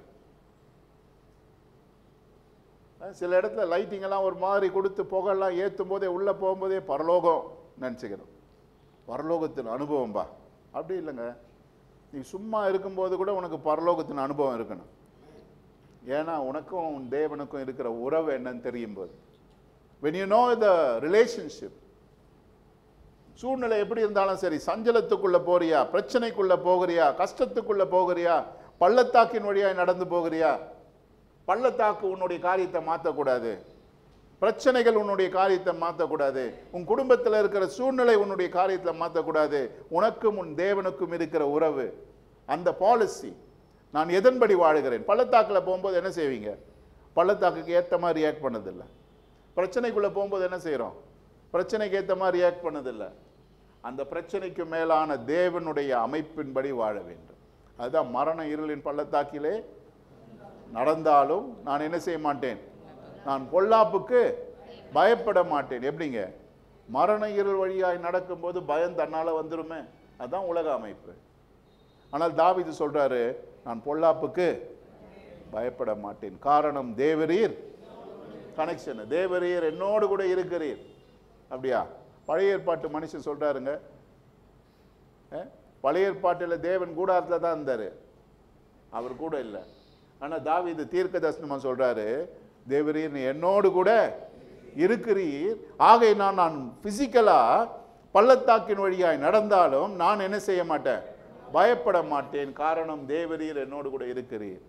சில இடத்துல லைட்டிங் எல்லாம் ஒரு மாதிரி கொடுத்து புகழெல்லாம் ஏற்றும் போதே உள்ள போகும்போதே பரலோகம் நினச்சிக்கணும். பரலோகத்தின் அனுபவம்பா. அப்படி இல்லைங்க, நீ சும்மா இருக்கும்போது கூட உனக்கு பரலோகத்தின் அனுபவம் இருக்கணும். ஏன்னா உனக்கும் உன் தேவனுக்கும் இருக்கிற உறவு என்னன்னு தெரியும் போது, when you know the relationship, சூழ்நிலை எப்படி இருந்தாலும் சரி, சஞ்சலத்துக்குள்ள போறியா, பிரச்சனைக்குள்ள போகிறியா, கஷ்டத்துக்குள்ள போகிறியா, பள்ளத்தாக்கின் வழியாய் நடந்து போகிறியா, பள்ளத்தாக்கு உன்னுடைய காரியத்தை மாற்றக்கூடாது, பிரச்சனைகள் உன்னுடைய காரியத்தை மாற்றக்கூடாது, உன் குடும்பத்தில் இருக்கிற சூழ்நிலை உன்னுடைய காரியத்தில் மாற்றக்கூடாது. உனக்கும் உன் தேவனுக்கும் இருக்கிற உறவு, அந்த பாலிசி. நான் எதன்படி வாழுகிறேன்? பள்ளத்தாக்கில் போகும்போது என்ன செய்வீங்க? பள்ளத்தாக்குக்கு ஏற்ற மாதிரி ரியாக்ட் பண்ணதில்லை. பிரச்சனைக்குள்ளே போகும்போது என்ன செய்கிறோம்? பிரச்சனைக்கு ஏற்ற மாதிரி ரியாக்ட் பண்ணதில்லை. அந்த பிரச்சனைக்கு மேலான தேவனுடைய அமைப்பின்படி வாழ வேண்டும். அதுதான் மரண இருளின் பள்ளத்தாக்கிலே நடந்தாலும் நான் என்ன செய்ய மாட்டேன், நான் பொல்லாப்புக்கு பயப்பட மாட்டேன். எப்படிங்க? மரண இருள் வழியாய் நடக்கும்போது பயம் தன்னால வந்துருமே. அதுதான் உலக அமைப்பு. ஆனால் தாவீது சொல்றாரு, நான் பொல்லாப்புக்கு பயப்பட மாட்டேன். காரணம், தேவரீர் கனெக்ஷன், தேவரீர் என்னோடு கூட இருக்கிறீர். அப்படியா? பழைய ஏற்பாட்டு மனுஷன் சொல்றாருங்க, பழைய ஏற்பாட்டில் தேவன் கூடாரத்தில் தான் இருந்தாரு, அவர் கூட இல்லை. ஆனா தாவீது தீர்க்க தரிசனமா சொல்றாரு, தேவரீர் நீ என்னோடு கூட இருக்கிறீர், ஆகையினால் நான் பிசிக்கலா பள்ளத்தாக்கின் வழியாய் நடந்தாலும் நான் என்ன செய்ய மாட்டேன், பயப்பட மாட்டேன், காரணம் தேவரீர் என்னோடு கூட இருக்கிறீர்.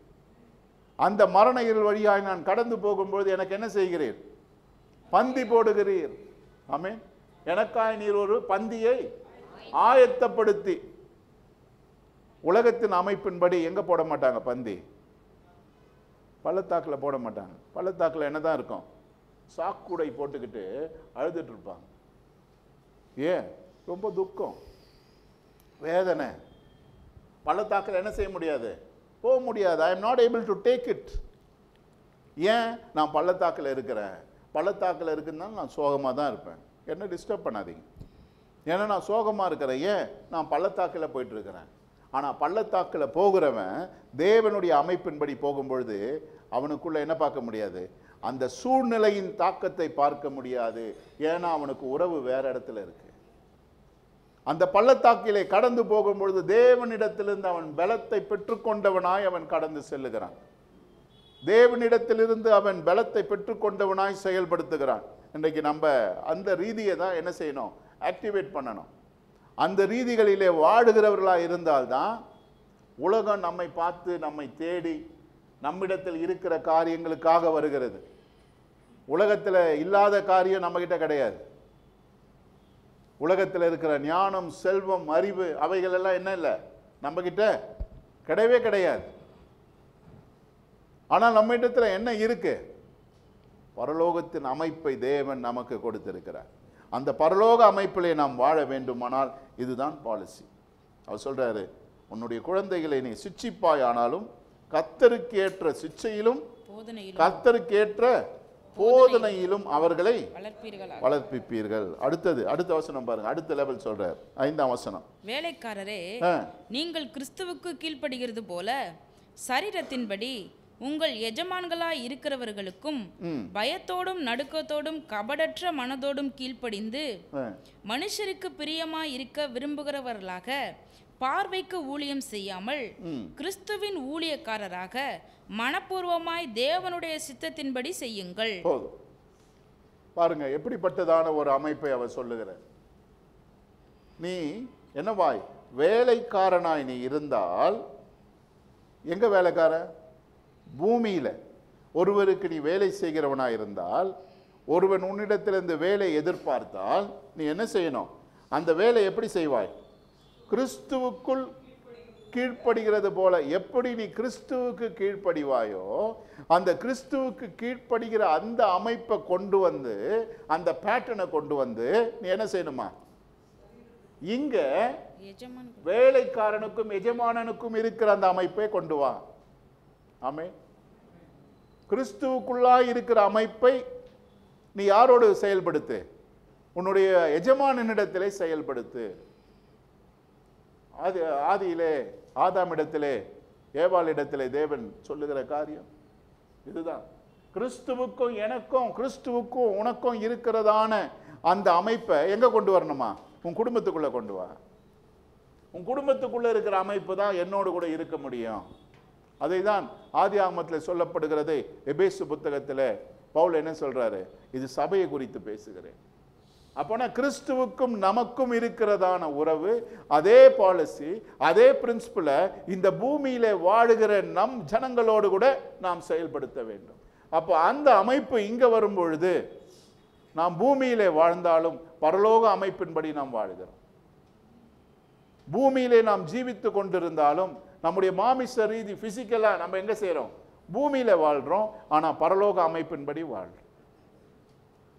அந்த மரண இருள் வழியாய் நான் கடந்து போகும்போது எனக்கு என்ன செய்கிறீர்? பந்தி போடுகிறீர். ஆமென். எனக்காய் நீர் ஒரு பந்தியை ஆயத்தப்படுத்தி. உலகத்தின் அமைப்பின்படி எங்க போட மாட்டாங்க பந்தி? பள்ளத்தாக்கில் போட மாட்டாங்க. பள்ளத்தாக்கில் என்னதான் இருக்கும்? சாக்குடை போட்டுக்கிட்டு அழுதுட்டு இருப்பாங்க. ஏன்? ரொம்ப துக்கம், வேதனை. பள்ளத்தாக்கில் என்ன செய்ய முடியாது? போக முடியாது. I am not able to take it. ஏன்? நான் பள்ளத்தாக்கில் இருக்கிறேன். பள்ளத்தாக்கில் இருக்குதுனால நான் சோகமாக தான் இருப்பேன். என்ன டிஸ்டர்ப் பண்ணாதீங்க. ஏன்னா நான் சோகமாக இருக்கிறேன். ஏன்? நான் பள்ளத்தாக்கில் போயிட்டு இருக்கிறேன். ஆனால் பள்ளத்தாக்கில் போகிறவன் தேவனுடைய அமைப்பின்படி போகும்பொழுது அவனுக்குள்ள என்ன பார்க்க முடியாது? அந்த சூழ்நிலையின் தாக்கத்தை பார்க்க முடியாது. ஏன்னா அவனுக்கு உறவு வேற இடத்துல இருக்கு. அந்த பள்ளத்தாக்கிலே கடந்து போகும்பொழுது தேவனிடத்திலிருந்து அவன் பலத்தை பெற்றுக்கொண்டவனாய் அவன் கடந்து செல்லுகிறான். தேவனிடத்திலிருந்து அவன் பலத்தை பெற்றுக்கொண்டவனாய் செயல்படுத்துகிறான். இன்றைக்கு நம்ம அந்த ரீதியை தான் என்ன செய்யணும்? ஆக்டிவேட் பண்ணணும். அந்த ரீதிகளிலே வாடுகிறவர்களாக இருந்தால்தான் உலகம் நம்மை பார்த்து நம்மை தேடி நம்மிடத்தில் இருக்கிற காரியங்களுக்காக வருகிறது. உலகத்தில் இல்லாத காரியம் நம்மகிட்ட கிடையாது. உலகத்தில் இருக்கிற ஞானம், செல்வம், அறிவு அவைகள் எல்லாம் என்ன இல்லை? நம்மகிட்ட கிடையவே கிடையாது. ஆனால் நம்ம இடத்துல என்ன இருக்கு? பரலோகத்தின் அமைப்பை தேவன் நமக்கு கொடுத்திருக்கிறார். அந்த பரலோக அமைப்பிலே நாம் வாழ வேண்டுமானால் இதுதான் பாலிசி. அவர் சொல்றாரு, உன்னுடைய குழந்தைகளை நீ சிட்சிப்பாய், ஆனாலும் கர்த்தருக்கேற்ற சிட்சையிலும் கர்த்தருக்கேற்ற போதனையிலும் அவர்களை வளர்ப்பிப்பீர்கள். அடுத்த வசனம் பாருங்க. அடுத்த லெவல் சொல்றார். 5ஆம் வசனம். வேலைக்காரரே, நீங்கள் கிறிஸ்துவுக்கு கீழ்ப்படுகிறது போல சரீரத்தின்படி உங்கள் எஜமான்களாய் இருக்கிறவர்களுக்கும் பயத்தோடும் நடுக்கத்தோடும் கபடற்ற மனதோடும் கீழ்ப்படிந்து மனுஷருக்கு பிரியமாய் இருக்க விரும்புகிறவர்களாக பார்வைக்கு ஊழியம் செய்யாமல் கிறிஸ்துவின் ஊழியக்காரராக மனப்பூர்வமாய் தேவனுடைய சித்தத்தின்படி செய்யுங்கள். பாருங்க எப்படிப்பட்டதான ஒரு அமைப்பை அவர் சொல்லுகிறார். நீ என்னவாய் வேலைக்காரனாய் நீ இருந்தால், எங்க வேலைக்கார? பூமியில ஒருவருக்கு நீ வேலை செய்கிறவனாய் இருந்தால், ஒருவன் உன்னிடத்திலிருந்து வேலை எதிர்பார்த்தால் நீ என்ன செய்யணும்? அந்த வேலை எப்படி செய்வாய்? கிறிஸ்துவுக்குள் கீழ்ப்படுகிறது போல. எப்படி நீ கிறிஸ்துவுக்கு கீழ்ப்படிவாயோ அந்த கிறிஸ்துவுக்கு கீழ்ப்படுகிற அந்த அமைப்பை கொண்டு வந்து, அந்த பேட்டர்னை கொண்டு வந்து நீ என்ன செய்யணுமா? இங்க வேலைக்காரனுக்கும் எஜமானனுக்கும் இருக்கிற அந்த அமைப்பை கொண்டு வா. ஆமென். கிறிஸ்துவுக்குள்ளாய் இருக்கிற அமைப்பை நீ யாரோடு செயல்படுத்து? உன்னுடைய எஜமானனிடத்திலே செயல்படுத்து. ஆதியிலே ஆதாமிடத்திலே ஏவாளிடத்திலே தேவன் சொல்லுகிற காரியம் இதுதான். கிறிஸ்துவுக்கும் எனக்கும், கிறிஸ்துவுக்கும் உனக்கும் இருக்கிறதான அந்த அமைப்பை எங்க கொண்டு வரணுமா? உன் குடும்பத்துக்குள்ள கொண்டு வா. உன் குடும்பத்துக்குள்ள இருக்கிற அமைப்பு தான் என்னோடு கூட இருக்க முடியும். அதை தான் ஆதி ஆகமத்தில் சொல்லப்படுகிறது. எபேசு புத்தகத்தில் பவுல் என்ன சொல்றாரு? இது சபையை குறித்து பேசுகிறேன். அப்போனா கிறிஸ்துவுக்கும் நமக்கும் இருக்கிறதான உறவு, அதே பாலிசி, அதே பிரின்சிபலை இந்த பூமியில வாழுகிற நம் ஜனங்களோடு கூட நாம் செயல்படுத்த வேண்டும். அப்போ அந்த அமைப்பு இங்க வரும்பொழுது நாம் பூமியிலே வாழ்ந்தாலும் பரலோக அமைப்பின்படி நாம் வாழுகிறோம். பூமியிலே நாம் ஜீவித்து கொண்டிருந்தாலும் நம்முடைய மாமிச ரீதி பிசிக்கலா நம்ம எங்க செய்யறோம்? பூமியில வாழ்றோம். ஆனா பரலோக அமைப்பின்படி வாழ்றோம்.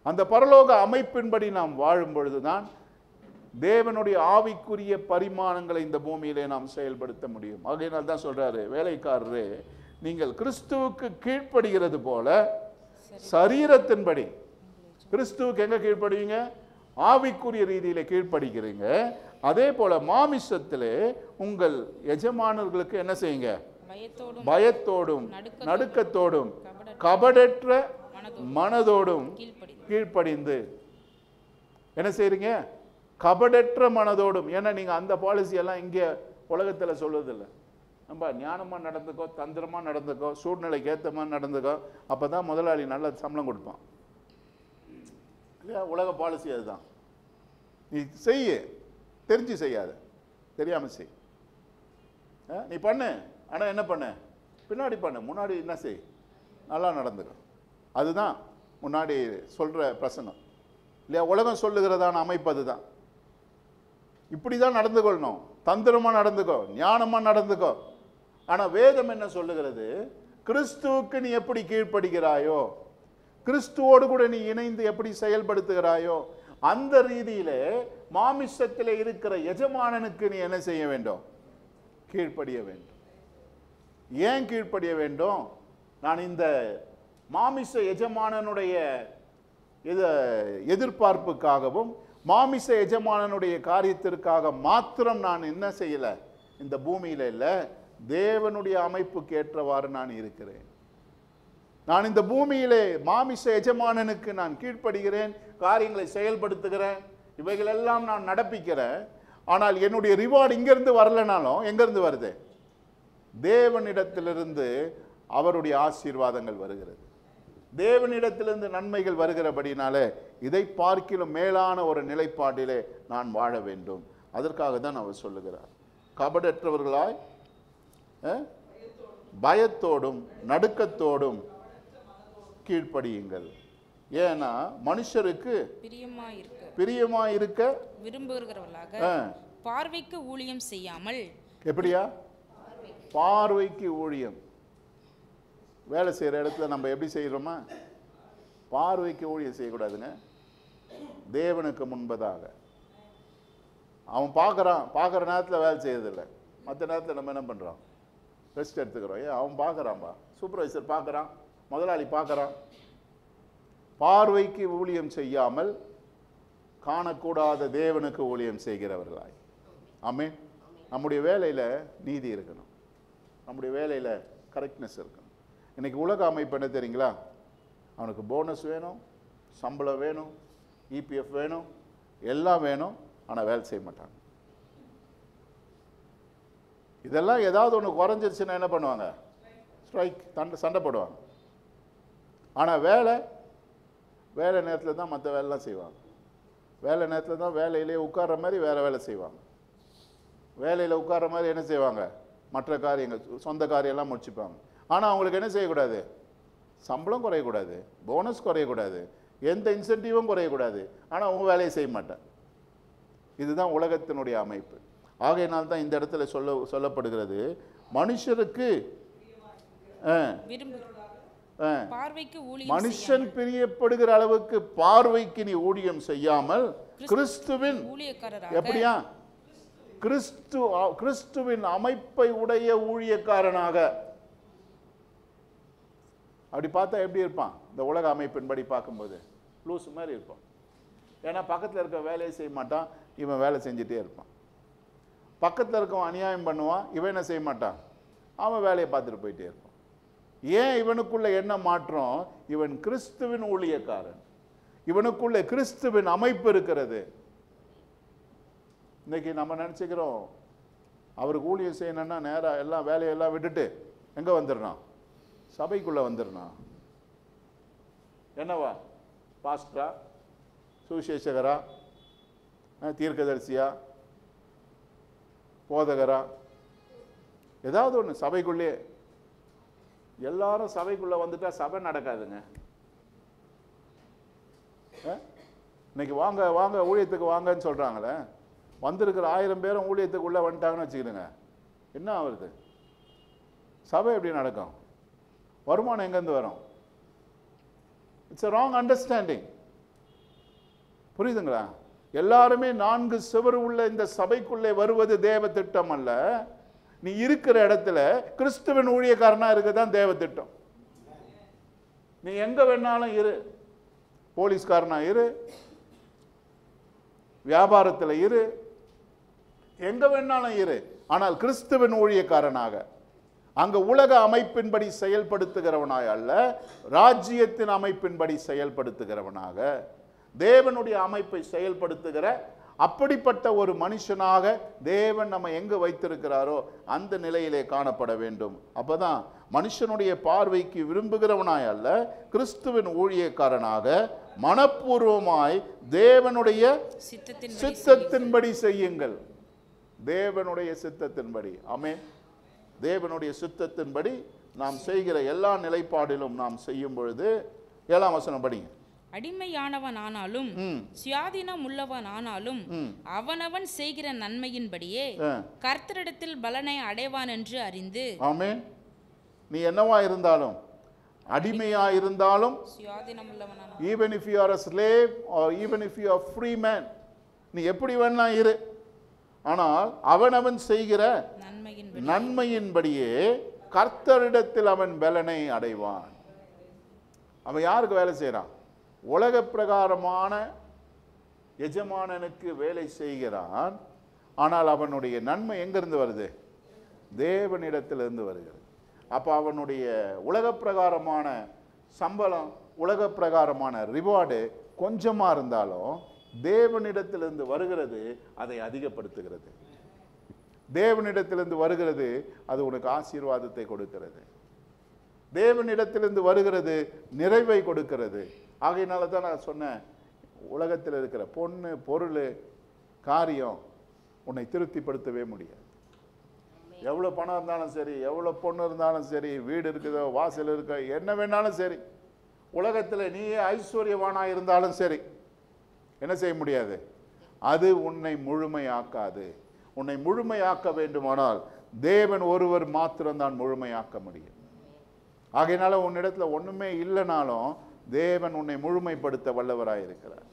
அந்த பரலோக அமைப்பின்படி நாம் வாழும் பொழுதுதான் தேவனுடைய ஆவிக்குரிய பரிமாணங்களை இந்த பூமியிலே நாம் செயல்படுத்த முடியும். ஆகையினால் தான் சொல்றாரு, வேலைக்காரரே நீங்கள் கிறிஸ்துவுக்கு கீழ்ப்படுகிறது போல சரீரத்தின்படி. கிறிஸ்துவுக்கு எங்க கீழ்ப்படுவீங்க? ஆவிக்குரிய ரீதியில கீழ்ப்படுகிறீங்க. அதே போல மாமிசத்திலே உங்கள் எஜமானர்களுக்கு என்ன செய்யுங்க? பயத்தோடும் நடுக்கத்தோடும் கபடற்ற மனதோடும் கீழ்ப்படிந்து என்ன செய்றீங்க? கபடற்ற மனதோடும். ஏன்னா நீங்க அந்த பாலிசி எல்லாம் இங்க உலகத்துல சொல்லுவதில்லை. நம்ம ஞானமா நடந்துக்கோ, தந்திரமா நடந்துக்கோ, சூழ்நிலைக்கு ஏற்ற மாதிரி நடந்துக்கோ, அப்பதான் முதலாளி நல்ல சம்பளம் கொடுப்பான். உலக பாலிசி அதுதான். நீ செய்ய, தெரிஞ்சு செய்யாத, தெரியாம செய். நீ பண்ணு, ஆனால் என்ன பண்ணு, பின்னாடி பண்ணு, முன்னாடி என்ன செய், நல்லா நடந்துக்கும். அதுதான் முன்னாடி சொல்கிற பிரசனம் இல்லையா? உலகம் சொல்லுகிறதான அமைப்பு அதுதான். இப்படி தான் நடந்து கொள்ளணும், தந்திரமாக நடந்துக்கோ, ஞானமாக நடந்துக்கோ. ஆனால் வேதம் என்ன சொல்லுகிறது? கிறிஸ்துவுக்கு நீ எப்படி கீழ்ப்படுகிறாயோ, கிறிஸ்துவோடு கூட நீ இணைந்து எப்படி செயல்படுத்துகிறாயோ, அந்த ரீதியிலே மாமிசத்தில் இருக்கிற எஜமானனுக்கு நீ என்ன செய்ய வேண்டும்? கீழ்ப்படிய வேண்டும். ஏன் கீழ்ப்படிய வேண்டும்? நான் இந்த மாமிச எஜமானனுடைய எதிர்பார்ப்புக்காகவும் மாமிச எஜமானனுடைய காரியத்திற்காக மாத்திரம் நான் என்ன செய்யல, இந்த பூமியில இல்லை, தேவனுடைய அமைப்புக்கு ஏற்றவாறு நான் இருக்கிறேன். நான் இந்த பூமியிலே மாமிச எஜமானனுக்கு நான் கீழ்ப்படுகிறேன், காரியங்களை செயல்படுத்துகிறேன், இவைகளெல்லாம் நான் நடப்பிக்கிறேன். ஆனால் என்னுடைய ரிவார்டு இங்கிருந்து வரலனாலும் எங்கிருந்து வருது? தேவனிடத்திலிருந்து அவருடைய ஆசீர்வாதங்கள் வருகிறது, தேவனிடத்திலிருந்து நன்மைகள் வருகிறபடினால இதை பார்க்கிலும் மேலான ஒரு நிலைப்பாட்டிலே நான் வாழ வேண்டும். அதற்காக தான் அவர் சொல்லுகிறார், கபடற்றவர்களாய் பயத்தோடும் நடுக்கத்தோடும் கீழ்ப்படியுங்கள். ஏன்னா மனுஷருக்கு பிரியமாயிருக்க விரும்புகிறவர்களாக பார்வைக்கு ஊழியம் செய்யாமல். எப்படியா? பார்வைக்கு ஊழியம். வேலை செய்கிற இடத்துல நம்ம எப்படி செய்கிறோமா? பார்வைக்கு ஊழியம் செய்யக்கூடாதுங்க. தேவனுக்கு முன்பதாக அவன் பார்க்குற நேரத்தில் வேலை செய்யறதில்லை, மற்ற நேரத்தில் நம்ம என்ன பண்ணுறோம்? ரெஸ்ட் எடுத்துக்கிறோம். ஏன்? அவன் பார்க்குறான்பா, சூப்பர்வைசர் பார்க்குறான், முதலாளி பார்க்குறான். பார்வைக்கு ஊழியம் செய்யாமல் காணக்கூடாத தேவனுக்கு ஊழியம் செய்கிறவர்களாய். ஆமென். நம்முடைய வேலையில் நீதி இருக்கணும், நம்முடைய வேலையில் கரெக்ட்னஸ் இருக்கணும். இன்றைக்கி உலக அமைப்பு என்ன தெரியுங்களா? அவனுக்கு போனஸ் வேணும், சம்பளம் வேணும், இபிஎஃப் வேணும், எல்லாம் வேணும், ஆனால் வேலை செய்ய மாட்டாங்க. இதெல்லாம் ஏதாவது ஒன்று குறைஞ்சிருச்சுன்னா என்ன பண்ணுவாங்க? ஸ்ட்ரைக், சண்டை போடுவாங்க. ஆனால் வேலை நேரத்தில் தான் மற்ற வேலைலாம் செய்வாங்க. வேலை நேரத்தில் தான் வேலையிலே உட்கார்ற மாதிரி வேறு வேலை செய்வாங்க. வேலையில் உட்கார்ற மாதிரி என்ன செய்வாங்க? மற்ற காரியங்கள், சொந்த காரியம்லாம் முடிச்சுப்பாங்க. ஆனால் அவங்களுக்கு என்ன செய்யக்கூடாது? சம்பளம் குறையக்கூடாது, போனஸ் குறையக்கூடாது, எந்த இன்சென்டிவும் குறையக்கூடாது, ஆனால் அவங்க வேலையை செய்ய மாட்டாங்க. இதுதான் உலகத்தினுடைய அமைப்பு. ஆகையினால்தான் இந்த இடத்துல சொல்லப்படுகிறது, மனுஷருக்கு மனுஷன் பிரியப்படுகிற அளவுக்கு பார்வைக்கு நீ ஊழியம் செய்யாமல் கிறிஸ்துவின் எப்படியா? கிறிஸ்துவின் அமைப்பை உடைய ஊழியக்காரனாக. அப்படி பார்த்தா எப்படி இருப்பான்? இந்த உலக அமைப்பின்படி பார்க்கும்போது லூஸ் மாதிரி இருப்பான். ஏன்னா பக்கத்தில் இருக்க வேலையை செய்ய மாட்டான், இவன் வேலை செஞ்சுட்டே இருப்பான். பக்கத்தில் இருக்கவன் அநியாயம் பண்ணுவான், இவன் என்ன செய்ய மாட்டான், அவன் வேலையை பார்த்துட்டு போயிட்டே இருப்பான். ஏன் இவனுக்குள்ள என்ன மாற்றம்? இவன் கிறிஸ்துவின் ஊழியக்காரன், இவனுக்குள்ள கிறிஸ்துவின் அமைப்பு இருக்கிறது. இன்னைக்கு நம்ம நினச்சிக்கிறோம் அவருக்கு ஊழியம் செய்யணும்னா நேராக எல்லாம் வேலையெல்லாம் விட்டுட்டு எங்கே வந்துடணும்? சபைக்குள்ளே வந்துடணும். என்னவா? பாஸ்டரா, சுவிசேஷகரா, தீர்க்கதரிசியா, போதகரா, ஏதாவது ஒன்று சபைக்குள்ளே. எல்லாரும் சபைக்குள்ளே வந்துட்டா சபை நடக்காதுங்க. இன்னைக்கு வாங்க வாங்க ஊழியத்துக்கு வாங்கன்னு சொல்கிறாங்களே, வந்திருக்கிற 1000 பேரும் ஊழியத்துக்கு உள்ளே வந்துட்டாங்கன்னு வச்சுக்கிடுங்க, என்ன ஆகுது? சபை எப்படி நடக்கும்? வருமானம் எங்கேருந்து வரும்? It's a wrong understanding. புரியுதுங்களா? எல்லாருமே 4 சுவர் உள்ள இந்த சபைக்குள்ளே வருவது தேவ திட்டம் அல்ல. நீ இருக்கிற இடத்துல கிறிஸ்துவின் ஊழியக்காரனா இருக்குதான் தேவ திட்டம். நீ எங்க வேணாலும் இரு, போலீஸ்காரனா இரு, வியாபாரத்தில் இரு, எங்க வேணாலும் இரு, ஆனால் கிறிஸ்துவின் ஊழியக்காரனாக, அங்க உலக அமைப்பின்படி செயல்படுத்துகிறவனாய் அல்ல, ராஜ்யத்தின் அமைப்பின்படி செயல்படுத்துகிறவனாக, தேவனுடைய அமைப்பை செயல்படுத்துகிற அப்படிப்பட்ட ஒரு மனுஷனாக தேவன் நம்ம எங்க வைத்திருக்கிறாரோ அந்த நிலையிலே காணப்பட வேண்டும். அப்பதான் மனுஷனுடைய பார்வைக்கு விரும்புகிறவனாய் அல்ல, கிறிஸ்துவின் ஊழியக்காரனாக மனப்பூர்வமாய் தேவனுடைய சித்தத்தின்படி செய்யுங்கள். தேவனுடைய சித்தத்தின்படி. ஆமென். தேவனுடைய சித்தத்தின்படி நாம் செய்கிற எல்லா நிலைப்பாடிலும் நாம் செய்யும் பொழுது 7ஆம் வசனம் படிங்க. அடிமையானவனானாலும் சுயாதீனம் உள்ளவனானாலும் அவனவன் செய்கிற நன்மையின்படியே கர்த்தரிடத்தில் பலனை அடைவான் என்று அறிந்து. ஆமென். நீ என்னவா இருந்தாலும், அடிமையா இருந்தாலும், சுயாதீனம் உள்ளவனானாலும், even if you are a slave or even if you are free man, நீ எப்படி வேணா இரு, ஆனால் அவனவன் செய்கிற நன்மையின்படியே கர்த்தரிடத்தில் அவன் பலனை அடைவான். அவன் யாருக்கு வேலை செய்யறான்? உலக பிரகாரமான எஜமானனுக்கு வேலை செய்கிறான். ஆனால் அவனுடைய நன்மை எங்கிருந்து வருது? தேவனிடத்திலிருந்து வருகிறது. அப்போ அவனுடைய உலக பிரகாரமான சம்பளம், உலக பிரகாரமான ரிவார்டு கொஞ்சமாக இருந்தாலும் தேவனிடத்திலிருந்து வருகிறது அதை அதிகப்படுத்துகிறது. தேவனிடத்திலிருந்து வருகிறது அது உனக்கு ஆசீர்வாதத்தை கொடுக்கிறது. தேவனிடத்திலிருந்து வருகிறது நிறைவை கொடுக்கிறது. ஆகையினால தான் நான் சொன்னேன், உலகத்தில் இருக்கிற பொண்ணு, பொருள், காரியம் உன்னை திருப்திப்படுத்தவே முடியாது. எவ்வளோ பணம் இருந்தாலும் சரி, எவ்வளோ பொண்ணு இருந்தாலும் சரி, வீடு இருக்குதோ, வாசல் இருக்க, என்ன வேணாலும் சரி, உலகத்தில் நீயே ஐஸ்வர்யவானாக இருந்தாலும் சரி, என்ன செய்ய முடியாது? அது உன்னை முழுமையாக்காது. உன்னை முழுமையாக்க வேண்டுமானால் தேவன் ஒருவர் மாத்திரம்தான் முழுமையாக்க முடியும். ஆகையினால உன்னிடத்தில் ஒன்றுமே இல்லைனாலும் தேவன் உன்னை முழுமைப்படுத்த வல்லவராய் இருக்கிறார்,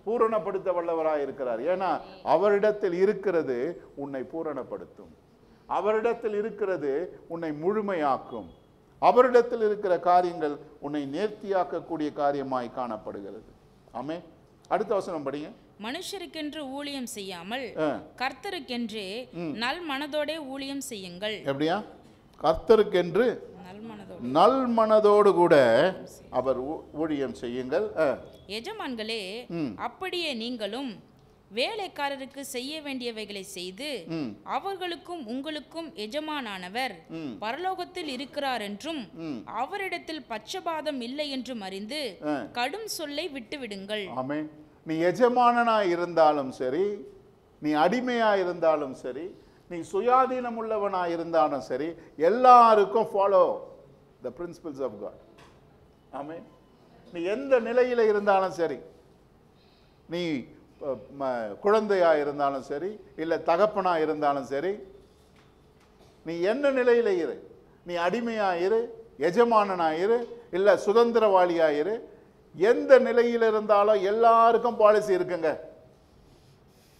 பூரணப்படுத்த வல்லவராய் இருக்கிறார். ஏன்னா அவரிடத்தில் இருக்கிறது உன்னை பூரணப்படுத்தும், அவரிடத்தில் இருக்கிறது உன்னை முழுமையாக்கும், அவரிடத்தில் இருக்கிற காரியங்கள் உன்னை நேர்த்தியாக்கக்கூடிய காரியமாய் காணப்படுகிறது. ஆமே. அடுத்த வசனம் படிங்க. மனுஷருக்கென்று ஊழியம் செய்யாமல் கர்த்தருக்கென்றே நல் மனதோட ஊழியம் செய்யுங்கள். எப்படியா? கர்த்தருக்கென்று நல் மனதோடு கூட அவர் ஊழியம் செய்யுங்கள். எஜமான்களே, அப்படியே நீங்களும் வேலைக்காரருக்கு செய்ய வேண்டியவைகளை செய்து அவர்களுக்கும் உங்களுக்கும் எஜமானானவர் பரலோகத்தில் இருக்கிறார் என்றும் அவரிடத்தில் பட்சபாதம் இல்லை என்றும் அறிந்து கடும் சொல்லை விட்டுவிடுங்கள். ஆமென். நீ எஜமானனா இருந்தாலும் சரி, நீ அடிமையா இருந்தாலும் சரி, நீ சுயாதீனம் உள்ளவனா இருந்தாலும் சரி, எல்லாருக்கும் follow the principles of God. Amen. நீ எந்த நிலையில இருந்தாலும் சரி, நீ குழந்தையா இருந்தாலும் சரி, இல்லை தகப்பனா இருந்தாலும் சரி, நீ என்ன நிலையில இரு, நீ அடிமையா இரு, எஜமானனா இரு, இல்லை சுதந்திரவாளியா இரு, எந்த நிலையில் இருந்தாலும் எல்லாருக்கும் பாலிசி இருக்குங்க.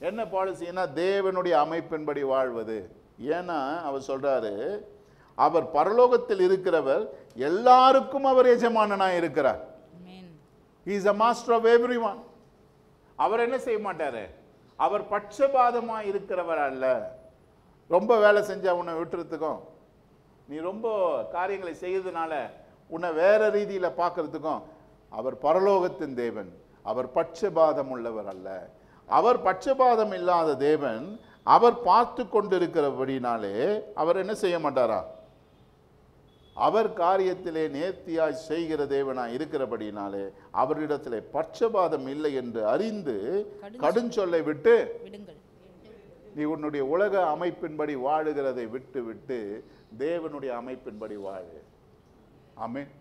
என்ன பாலிசின்னா தேவனுடைய அமைப்பின்படி வாழ்வது. ஏன்னா அவர் சொல்றாரு, அவர் பரலோகத்தில் இருக்கிறவர், எல்லாருக்கும் அவர் எஜமானனா இருக்கிறார். He is a master of everyone. அவர் என்ன செய்ய மாட்டாரு? அவர் பட்சபாதமா இருக்கிறவர் அல்ல. ரொம்ப வேலை செஞ்சா உன்னை விட்டுறதுக்கும், நீ ரொம்ப காரியங்களை செய்யறதுனால உன்னை வேற ரீதியில பார்க்கறதுக்கும் அவர் பரலோகத்தின் தேவன். அவர் பட்சபாதம் உள்ளவர் அல்ல. அவர் பட்சபாதம் இல்லாத தேவன். அவர் பார்த்து கொண்டிருக்கிறபடினாலே அவர் என்ன செய்ய மாட்டாரா? அவர் காரியத்திலே நேர்த்தியாய் செய்கிற தேவனாய் இருக்கிறபடினாலே அவரிடத்திலே பட்சபாதம் இல்லை என்று அறிந்து கடுஞ்சொல்லை விட்டு நீ உன்னுடைய உலக அமைப்பின்படி வாழுகிறதை விட்டு விட்டு தேவனுடைய அமைப்பின்படி வாழு. ஆமென்.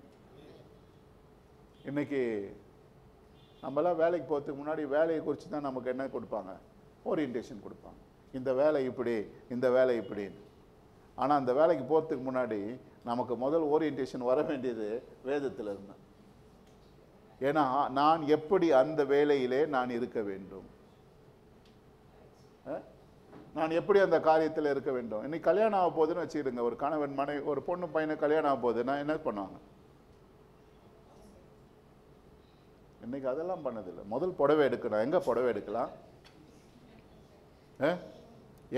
இன்னைக்கு நம்மளாம் வேலைக்கு போகிறதுக்கு முன்னாடி வேலையை குறித்து தான் நமக்கு என்ன கொடுப்பாங்க? ஓரியன்டேஷன் கொடுப்பாங்க. இந்த வேலை இப்படி, இந்த வேலை இப்படின்னு. ஆனால் அந்த வேலைக்கு போகிறதுக்கு முன்னாடி நமக்கு முதல் ஓரியன்டேஷன் வர வேண்டியது வேதத்தில் இருந்தான். ஏன்னா நான் எப்படி அந்த வேலையிலே நான் இருக்க வேண்டும், நான் எப்படி அந்த காரியத்தில் இருக்க வேண்டும். இன்னைக்கு கல்யாணம் ஆக போகுதுன்னு வச்சுக்கிடுங்க, ஒரு கணவன் மனைவி, ஒரு பொண்ணு பையனை கல்யாணம் ஆக போகுதுன்னா என்ன பண்ணுவாங்க? இன்னைக்கு அதெல்லாம் பண்ணதில்லை. முதல் புடவை எடுக்கணும். எங்கே புடவை எடுக்கலாம்?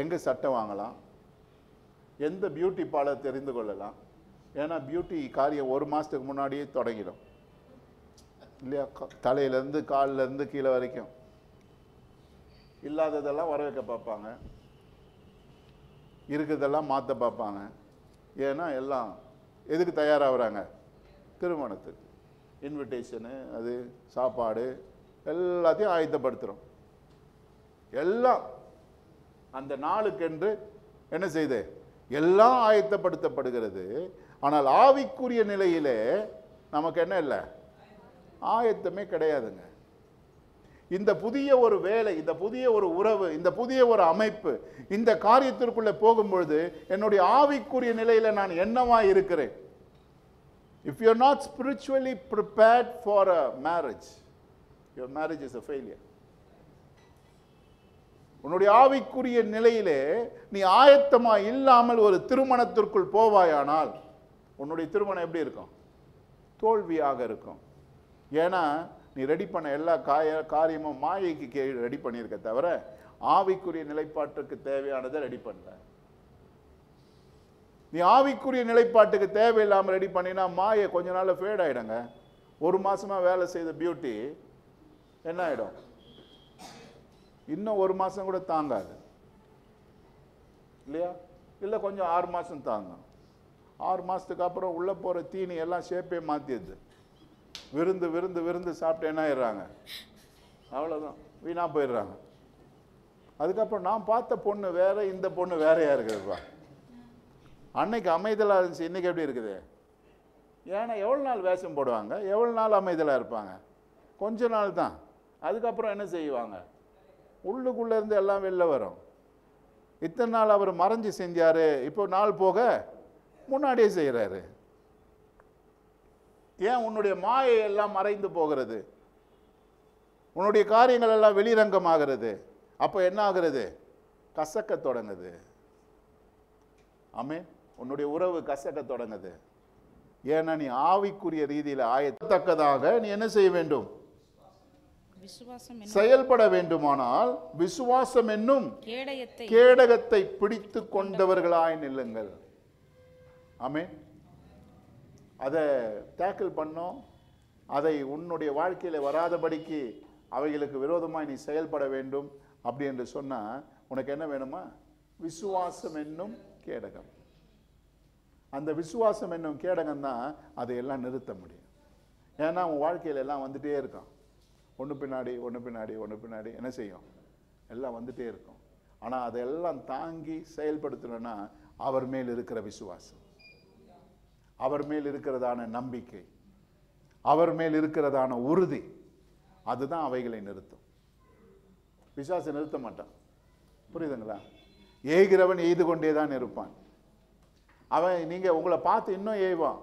எங்கே சட்டை வாங்கலாம்? எந்த பியூட்டி பார்லர் தெரிந்து கொள்ளலாம்? ஏன்னா பியூட்டி காரியம் ஒரு மாதத்துக்கு முன்னாடியே தொடங்கிடும் இல்லையா? தலையிலேருந்து காலிலேருந்து கீழே வரைக்கும் இல்லாததெல்லாம் வர வைக்க பார்ப்பாங்க, இருக்கிறதெல்லாம் மாற்ற பார்ப்பாங்க. ஏன்னா எல்லாம் எதுக்கு தயாராகிறாங்க? திருமணத்துக்கு. இன்விடேஷனு, அது சாப்பாடு எல்லாத்தையும் ஆயத்தப்படுத்துகிறோம். எல்லாம் அந்த நாளுக்கென்று என்ன செய்து எல்லாம் ஆயத்தப்படுத்தப்படுகிறது. ஆனால் ஆவிக்குரிய நிலையிலே நமக்கு என்ன இல்லை? ஆயத்தமே கிடையாதுங்க. இந்த புதிய ஒரு வேலை, இந்த புதிய ஒரு உறவு, இந்த புதிய ஒரு அமைப்பு, இந்த காரியத்திற்குள்ளே போகும்பொழுது என்னுடைய ஆவிக்குரிய நிலையில நான் என்னவா இருக்கிறேன்? If you are not spiritually prepared for a marriage, your marriage is a failure. உன்னுடைய ஆவிக்குரிய நிலையிலே நீ ஆயத்தமா இல்லாமல் ஒரு திருமணத்திற்குள் போவாயானால் உன்னுடைய திருமணம் எப்படி இருக்கும்? தோல்வியாக இருக்கும். ஏன்னா நீ ரெடி பண்ண எல்லா காரியமும் மாயைக்கு ரெடி பண்ணியிருக்க தவிர ஆவிக்குரிய நிலைப்பாட்டுக்கு தேவையானதை ரெடி பண்ணல. நீ ஆவிக்குரிய நிலைப்பாட்டுக்கு தேவையில்லாமல் ரெடி பண்ணினா மாயை கொஞ்ச நாள்ல ஃபேட் ஆயிடுங்க. ஒரு மாசமா வேலை செய்த பியூட்டி என்ன ஆயிடும்? இன்னும் ஒரு மாசம் கூட தாங்காது இல்லையா? இல்லை கொஞ்சம் 6 மாசம் தாங்கும். 6 மாசத்துக்கு அப்புறம் உள்ள போற தீனி எல்லாம் ஷேப்பே மாத்திடுது. விருந்து விருந்து விருந்து சாப்பிட்டு என்ன ஆயிடுறாங்க? அவ்வளோதான், வீணா போயிடுறாங்க. அதுக்கப்புறம் நான் பார்த்த பொண்ணு வேற, இந்த பொண்ணு வேறையா இருக்குதுப்பா. அன்னைக்கு அமைதலாக இருந்துச்சு, இன்னைக்கு எப்படி இருக்குது? ஏன்னா எவ்வளோ நாள் வேஷம் போடுவாங்க, எவ்வளோ நாள் அமைதலாக இருப்பாங்க? கொஞ்ச நாள் தான். அதுக்கப்புறம் என்ன செய்வாங்க? உள்ளுக்குள்ளே இருந்து எல்லாம் வெளில வரும். இத்தனை நாள் அவர் மறைஞ்சு செஞ்சாரு, இப்போ நாள் போக முன்னாடியே செய்கிறாரு. ஏன்? உன்னுடைய மாயை எல்லாம் மறைந்து போகிறது, உன்னுடைய காரியங்கள் எல்லாம் வெளிரங்கமாகிறது. அப்போ என்ன ஆகிறது? கசக்க தொடங்குது. ஆமே, உன்னுடைய உறவு கசக்க தொடங்குது. ஏன்னா நீ ஆவிக்குரிய ரீதியில் ஆயத்தக்கதாக நீ என்ன செய்ய வேண்டும்? செயல்பட வேண்டுமானால் விசுவாசம் என்னும் கேடகத்தை பிடித்து கொண்டவர்களாய் நில்லுங்கள். ஆமே, அதை டேக்கிள் பண்ணோம். அதை உன்னுடைய வாழ்க்கையில் வராதபடிக்கு அவைகளுக்கு விரோதமாய் நீ செயல்பட வேண்டும். அப்படி என்று சொன்னா உனக்கு என்ன வேணுமா? விசுவாசம் என்னும் கேடகம். அந்த விசுவாசம் என்னும் கேடகம் தான் அதையெல்லாம் நிறுத்த முடியும். ஏன்னா உன் வாழ்க்கையில் எல்லாம் வந்துட்டே இருக்கான், ஒன்று பின்னாடி ஒன்று பின்னாடி ஒன்று பின்னாடி என்ன செய்யும்? எல்லாம் வந்துட்டே இருக்கும். ஆனால் அதையெல்லாம் தாங்கி செயல்படுத்தணும்னா அவர் மேல் இருக்கிற விசுவாசம், அவர் மேல் இருக்கிறதான நம்பிக்கை, அவர் மேல் இருக்கிறதான உறுதி, அதுதான் அவைகளை நிறுத்தும். விசுவாசம் நிறுத்த மாட்டான். புரியுதுங்களா? ஏய்கிறவன் எய்து கொண்டே தான் இருப்பான். அவன் நீங்க உங்களை பார்த்து இன்னும் ஏய்வான்,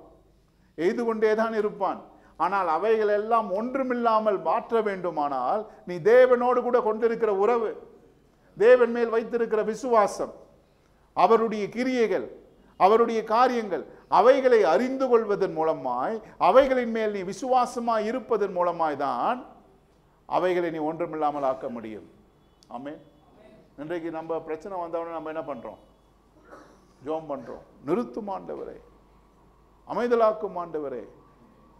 எய்து கொண்டே தான் இருப்பான். ஆனால் அவைகள் எல்லாம் ஒன்றுமில்லாமல் மாற்ற வேண்டுமானால் நீ தேவனோடு கூட கொண்டிருக்கிற உறவு, தேவன் மேல் வைத்திருக்கிற விசுவாசம், அவருடைய கிரியைகள், அவருடைய காரியங்கள், அவைகளை அறிந்து கொள்வதன் மூலமாய், அவைகளின் மேல் நீ விசுவாசமாய் இருப்பதன் மூலமாய் தான் அவைகளை நீ ஒன்றுமில்லாமல் ஆக்க முடியும். ஆமென். இன்றைக்கு நம்ம பிரச்சனை வந்தவொடனே நம்ம என்ன பண்றோம்? ஜெபம் பண்றோம். நிறுத்தும் ஆண்டவரே, அமைதலாக்கும் ஆண்டவரே,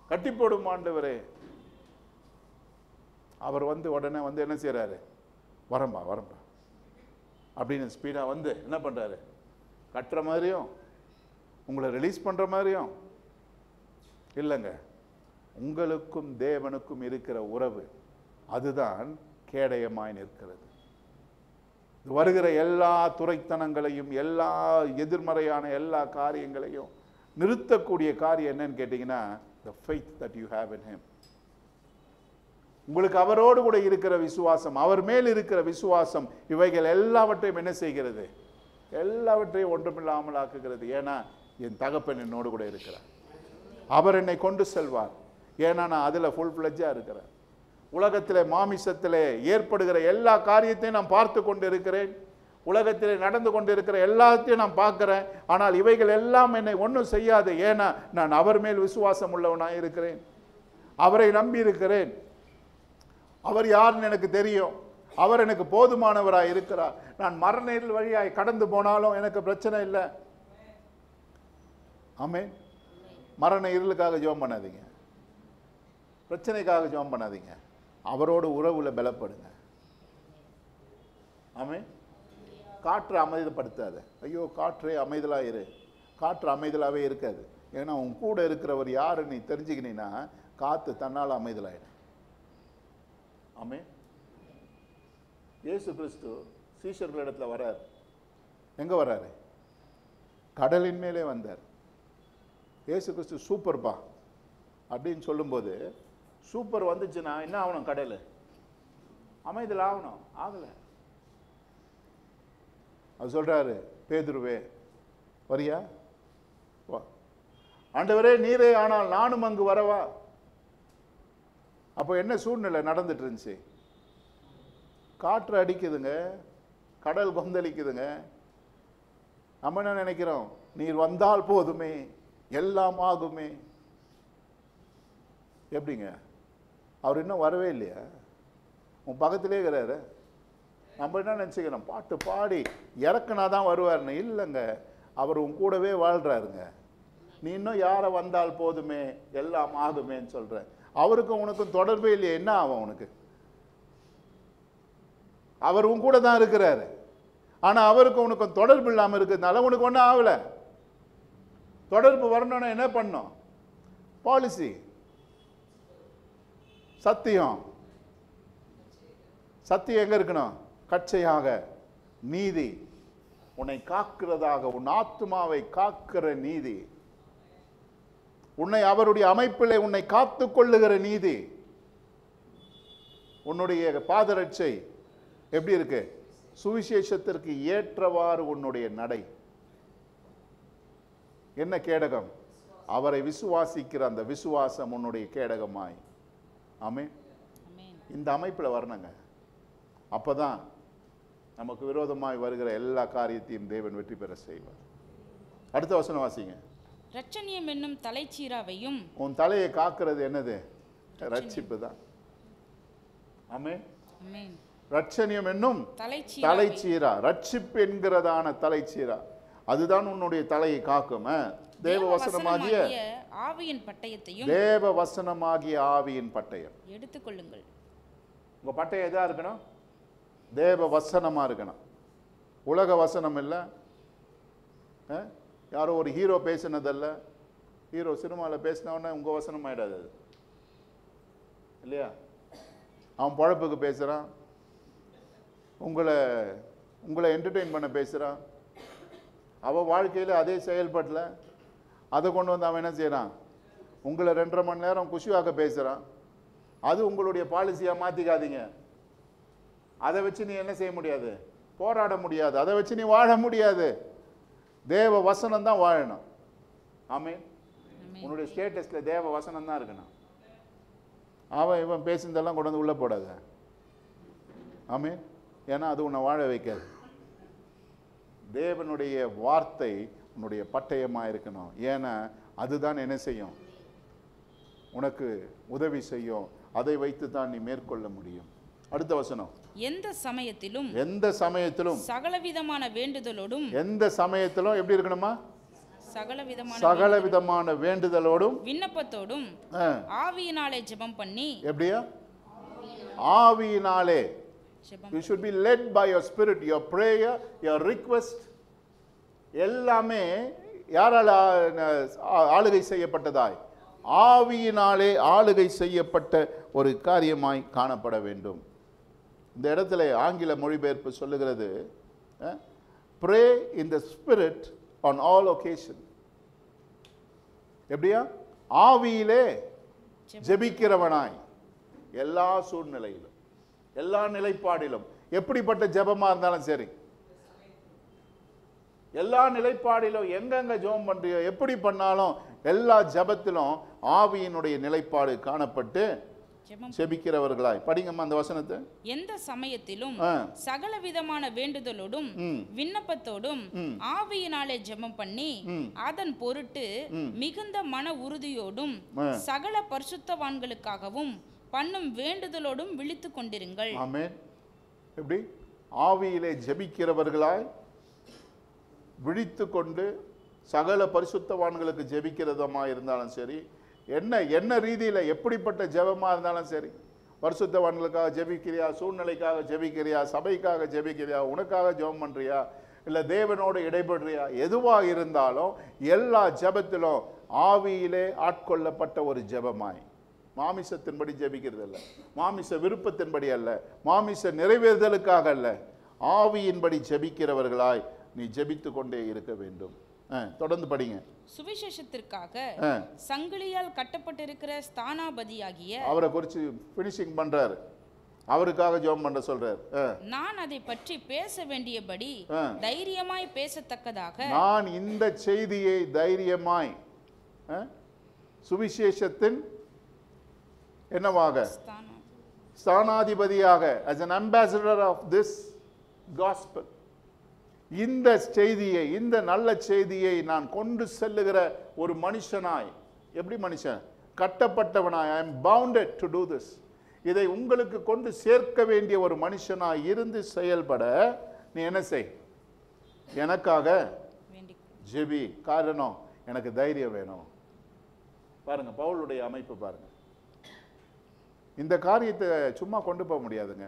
கட்டி போடும் ஆண்டவரே. அவர் உடனே என்ன செய்யறாரு? வரம்பா வரம்பா அப்படின்னு ஸ்பீடா என்ன பண்றாரு? கட்டுற மாதிரியும் உங்களை ரிலீஸ் பண்ற மாதிரியும் இல்லைங்க. உங்களுக்கும் தேவனுக்கும் இருக்கிற உறவு அதுதான் கேடயமாய் நிற்கிறது. வருகிற எல்லா துரைத்தனங்களையும், எல்லா எதிர்மறையான எல்லா காரியங்களையும் நிறுத்தக்கூடிய காரியம் என்னன்னு கேட்டீங்கன்னா, the faith that you have in him. உங்களுக்கு அவரோடு கூட இருக்கிற விசுவாசம், அவர் மேல் இருக்கிற விசுவாசம், இவைகள் எல்லாவற்றையும் என்ன செய்கிறது? எல்லாவற்றையும் ஒன்றுமில்லாமல் ஆக்குகிறது. ஏன்னா என் தகப்பன் என்னோடு கூட இருக்கிறார், அவர் என்னை கொண்டு செல்வார். ஏன்னா நான் அதுல ஃபுல் ஃப்ளெட்ஜா இருக்கிறேன். உலகத்திலே மாமிசத்திலே ஏற்படுகிற எல்லா காரியத்தையும் நான் பார்த்து கொண்டு இருக்கிறேன். உலகத்திலே நடந்து கொண்டு இருக்கிற எல்லாத்தையும் நான் பார்க்கிறேன். ஆனால் இவைகள் எல்லாம் என்னை ஒன்றும் செய்யாது. ஏன்னா நான் அவர் மேல் விசுவாசம் உள்ளவனாக இருக்கிறேன், அவரை நம்பி இருக்கிறேன். அவர் யாருன்னு எனக்கு தெரியும், அவர் எனக்கு போதுமானவராக இருக்கிறார். நான் மரண இருள் வழியாய் கடந்து போனாலும் எனக்கு பிரச்சனை இல்லை. ஆமென். மரண இருளுக்காக ஜெபம் பண்ணாதீங்க, பிரச்சனைக்காக ஜெபம் பண்ணாதீங்க. அவரோடு உறவுல பலப்படுங்க. ஆமென். காற்று அமைதிப்படுத்தாது. ஐயோ காற்றே அமைதலாயிரு, காற்று அமைதலாகவே இருக்காது. ஏன்னா உன் கூட இருக்கிறவர் யாரு நீ தெரிஞ்சுக்கினீன்னா காற்று தன்னால் அமைதலாயிடும். ஆமென். இயேசு கிறிஸ்து சீஷர்களிடத்துல வரார். எங்க வர்றாரு? கடலின் மேலே வந்தார். இயேசு கிறிஸ்து சூப்பர்ப்பா அப்படின்னு சொல்லும்போது, சூப்பர் வந்துச்சுன்னா என்ன ஆகணும்? கடல் அமைதியில் ஆகணும். ஆகலை. அவர் சொல்றாரு, பேதுருவே வரியா? வா. ஆண்டவரே நீரே, ஆனால் நானும் அங்கு வரவா? அப்போ என்ன சூழ்நிலை நடந்துட்டு இருந்துச்சு? காற்று அடிக்குதுங்க, கடல் கொந்தளிக்குதுங்க. நம்ம என்ன நினைக்கிறோம்? நீர் வந்தால் போதுமே, எல்லாம் ஆகுமே. எப்படிங்க? அவர் இன்னும் வரவே இல்லையா? உன் பக்கத்திலே இருக்கிறாரு. நம்ம என்ன நினச்சிக்கிறோம்? பாட்டு பாடி இறக்குனா தான் வருவார்னு. இல்லைங்க, அவர் உன் கூடவே வாழ்கிறாருங்க. நீ இன்னும் யாரை வந்தால் போதுமே, எல்லாம் ஆகுமேன்னு சொல்கிற. அவருக்கும் உனக்கும் தொடர்பே இல்லையே, என்ன ஆகும் உனக்கு? அவர் உன் கூட தான் இருக்கிறாரு. ஆனால் அவருக்கும் உனக்கும் தொடர்பு இல்லாமல் இருக்கிறதுனால உனக்கு ஒன்றும் ஆகலை. தொடர்பு வரணும்னா என்ன பண்ணணும்? பாலிசி, சத்தியம். சத்தியம் எங்க இருக்கணும்? கச்சையாக நீதி, உன்னை காக்கிறதாக, உன் ஆத்மாவை காக்கிற நீதி, உன்னை அவருடைய அமைப்பிலே உன்னை காத்து கொள்ளுகிற நீதி. உன்னுடைய பாதரட்சை எப்படி இருக்கு? சுவிசேஷத்திற்கு ஏற்றவாறு உன்னுடைய நடை. என்ன கேடகம்? அவரை விசுவாசிக்கிற அந்த விசுவாசம் உன்னுடைய கேடகமாய். ஆமென். இந்த அமைப்பில் வரணுங்க. அப்பதான் நமக்கு விரோதமாய் வருகிற எல்லா காரியத்தையும் தேவன் வெற்றி பெற செய்வார். அடுத்த வசனம் வாசிங்க. இரட்சணியம் என்னும் தலைச்சீராவையும். உன் தலையை காக்கிறது என்னது? ரட்சிப்பு தான். ஆமென். ரட்சணியம் என்னும் தலைச்சீரா, ரட்சிப்பு என்கிறதான தலைச்சீரா, அதுதான் உன்னுடைய தலையை காக்கும். தேவ வசனமாகிய ஆவியின் பட்டயத்தையும், தேவ வசனமாகிய ஆவியின் பட்டயம் எடுத்துக்கொள்ளுங்கள். உங்க பட்டயம் எதா இருக்கணும்? தேவ வசனமா இருக்கணும். உலக வசனம் இல்லை, யாரோ ஒரு ஹீரோ பேசினதல்ல. ஹீரோ சினிமாவில் பேசினவொடனே உங்க வசனம் ஆயிடாது அது, இல்லையா? அவன் பழப்புக்கு பேசுறான், உங்களை என்டர்டெயின் பண்ண பேசுறான். அவன் வாழ்க்கையில் அதே செயல்படல, அதை கொண்டு வந்து அவன் என்ன செய்யறான்? உங்களை 2.5 மணி நேரம் குஷிவாக்க பேசுறான். அது உங்களுடைய பாலிசியா மாத்திக்காதீங்க. அதை வச்சு நீ என்ன செய்ய முடியாது? போராட முடியாது. அதை வச்சு நீ வாழ முடியாது. தேவ வசனம் தான் வாழணும். ஆமென். உன்னுடைய ஸ்டேட்டஸ்ல தேவ வசனம் தான் இருக்கணும். அவன் இவன் பேசுனதெல்லாம் கொண்டு வந்து உள்ள போடாத. ஆமென். ஏன்னா அது உன்னை வாழ வைக்காது. தேவனுடைய வார்த்தை உன்னுடைய பட்டயமாக இருக்கணும். ஏன்னா அதுதான் என்ன செய்யும்? உனக்கு உதவி செய்யும். அதை வைத்து தான் நீ மேற்கொள்ள முடியும். அடுத்த வசனம். எந்த சமயத்திலும் சகலவிதமான வேண்டுதலோடும். எந்த சமயத்திலும் எப்படி இருக்கணுமா? சகலவிதமான வேண்டுதலோடும் விண்ணப்பத்தோடும் ஆவியினாலே ஜெபம் பண்ணி. எப்படியா? ஆவியினாலே. You should be led by your spirit, your prayer, your request. எல்லாமே யாரால் ஆளுகை செய்யப்பட்டதாய்? ஆவியினாலே ஆளுகை செய்யப்பட்ட ஒரு காரியமாய் காணப்பட வேண்டும். இந்த இடத்துல ஆங்கில மொழிபெயர்ப்பு சொல்லுகிறது, pray in the spirit on all occasion. எப்படியா? ஆவியிலே ஜெபிக்கிறவனாய் எல்லா சூழ்நிலையிலும், எல்லா நிலைப்பாடிலும். எப்படிப்பட்ட ஜெபமா இருந்தாலும் சரி, எல்லா நிலைப்பாடிலும் எங்கெங்க ஜெபம் பண்றியோ, எப்படி பண்ணாலும் எல்லா ஜெபத்திலும் ஆவியினுடைய நிலைப்பாடு காணப்பட்டு ஜெபிக்கிறவர்களாய். படிங்கம்மா அந்த வசனத்தை. எந்த சமயத்திலும் சகலவிதமான வேண்டுதலோடும் விண்ணப்பத்தோடும் ஆவியினாலே ஜெபம் பண்ணி அதன் பொருட்டு மிகுந்த மன உறுதியோடும் சகல பரிசுத்தவான்களுக்காகவும் பண்ணும் வேண்டுதலோடும் விழித்துக் கொண்டிருங்கள். ஆமென். எப்படி? ஆவியிலே ஜெபிக்கிறவர்களாய் விழித்து கொண்டு சகல பரிசுத்தவான்களுக்கு ஜெபிக்கிறதமா இருந்தாலும் சரி, என்ன ரீதியில் எப்படிப்பட்ட ஜெபமா இருந்தாலும் சரி, பரிசுத்தவான்களுக்காக ஜெபிக்கிறியா, சூழ்நிலைக்காக ஜெபிக்கிறியா, சபைக்காக ஜெபிக்கிறியா, உனக்காக ஜெபம் பண்றியா, இல்லை தேவனோடு இடைபடுறியா, எதுவாக இருந்தாலும் எல்லா ஜெபத்திலும் ஆவியிலே ஆட்கொள்ளப்பட்ட ஒரு ஜெபமாய், மாமிசத்தின்படி ஜெபிக்கிறது அல்ல, மாமிச விருப்பத்தின்படி அல்ல, மாமிச நிறைவேறுதலுக்காக அல்ல, ஆவியின்படி ஜெபிக்கிறவர்களாய் நீ ஜெபித்து கொண்டே இருக்க வேண்டும். தொடர்ந்து படிங்க. சுவிசேஷத்திற்காக சங்கிலியால் கட்டப்பட்டிருக்கிற ஸ்தானாபதியாகிய அவரை குறித்து ஃபினிஷிங் பண்றாரு. அவருக்காக ஜெபம் பண்ண சொல்றார். நான் அதை பற்றி பேச வேண்டியபடி தைரியமாய் பேசத்தக்கதாக நான் இந்த செய்தியை தைரியமாய் சுவிசேஷத்தின் என்னவாக ஸ்தானாதிபதியாக as an ambassador of this gospel இந்த செய்தியை, இந்த நல்ல செய்தியை நான் கொண்டு செல்லுகிற ஒரு மனுஷனாய், எப்படி மனுஷன்? கட்டப்பட்டவனாய், I am bounded to do this. இதை உங்களுக்கு கொண்டு சேர்க்க வேண்டிய ஒரு மனுஷனாய் இருந்து செயல்பட நீ என்ன செய்? எனக்காக ஜெபி. காரணம், எனக்கு தைரியம் வேணும். பாருங்க பவுலுடைய அமைப்பு பாருங்க. இந்த காரியத்தை சும்மா கொண்டு போக முடியாதுங்க.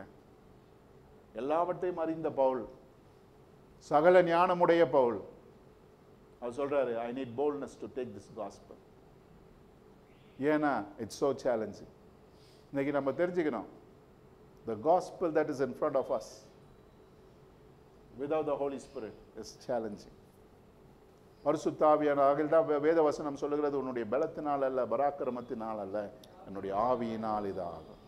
எல்லாவற்றையும் அறிந்த பவுல், சகல ஞானமுடைய பவுல், அவர் சொல்றாரு, I need boldness to take this gospel. ஏன்னா it's so challenging. இன்னைக்கு நம்ம தெரிஞ்சுக்கணும், the gospel that is in front of us without the Holy Spirit is challenging. பரிசுத்த ஆவியானவர் தான் வேத வசனம் சொல்லுகிறது, உன்னுடைய பலத்தினால் அல்ல, பராக்கிரமத்தினால் அல்ல, என்னுடைய ஆவியினால் இதாகும்.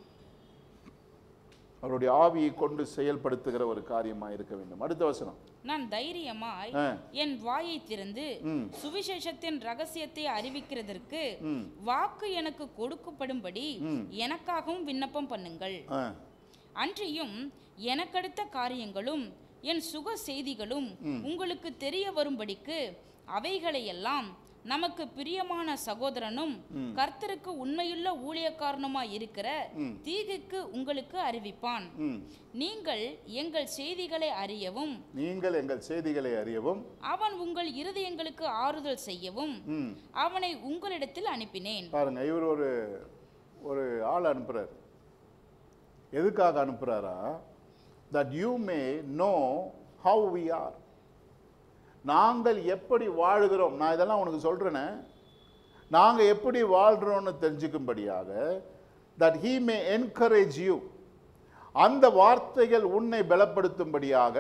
அவருடைய ஆவியை கொண்டு செயல்படுத்துகிற ஒரு காரியமாக இருக்க வேண்டும். அடுத்த வசனம், நான் தைரியமாய் என் வாயை திறந்து சுவிசேஷத்தின் ரகசியத்தை அறிவிக்கிறதற்கு வாக்கு எனக்கு கொடுக்கப்படும்படி எனக்காகவும் விண்ணப்பம் பண்ணுங்கள். அன்றியும் எனக்கடுத்த காரியங்களும் என் சுக செய்திகளும் உங்களுக்கு தெரிய வரும்படிக்கு அவைகளையெல்லாம் நமக்கு பிரியமான சகோதரனும் கர்த்தருக்கு உண்மையுள்ள ஊழியக்காரனுமாய் இருக்கிற தீகுக்கு உங்களுக்கு அறிவிப்பான். நீங்கள் எங்கள் செய்திகளை அறியவும் அவன் உங்கள் இருதயங்களுக்கு ஆறுதல் செய்யவும் அவனை உங்களிடத்தில் அனுப்பினேன். பாருங்க, இவர் ஒரு ஆள் அனுப்புறார். எதுக்காக அனுப்புறாரா? that you may know how we are. நாங்கள் எப்படி வாழுகிறோம், நான் இதெல்லாம் உனக்கு சொல்றேனே, நாங்க எப்படி வாழ்றோம்னு தெரிஞ்சுக்கும்படியாக, that he may encourage you. அந்த வார்த்தைகள் உன்னை பலப்படுத்தும்படியாக,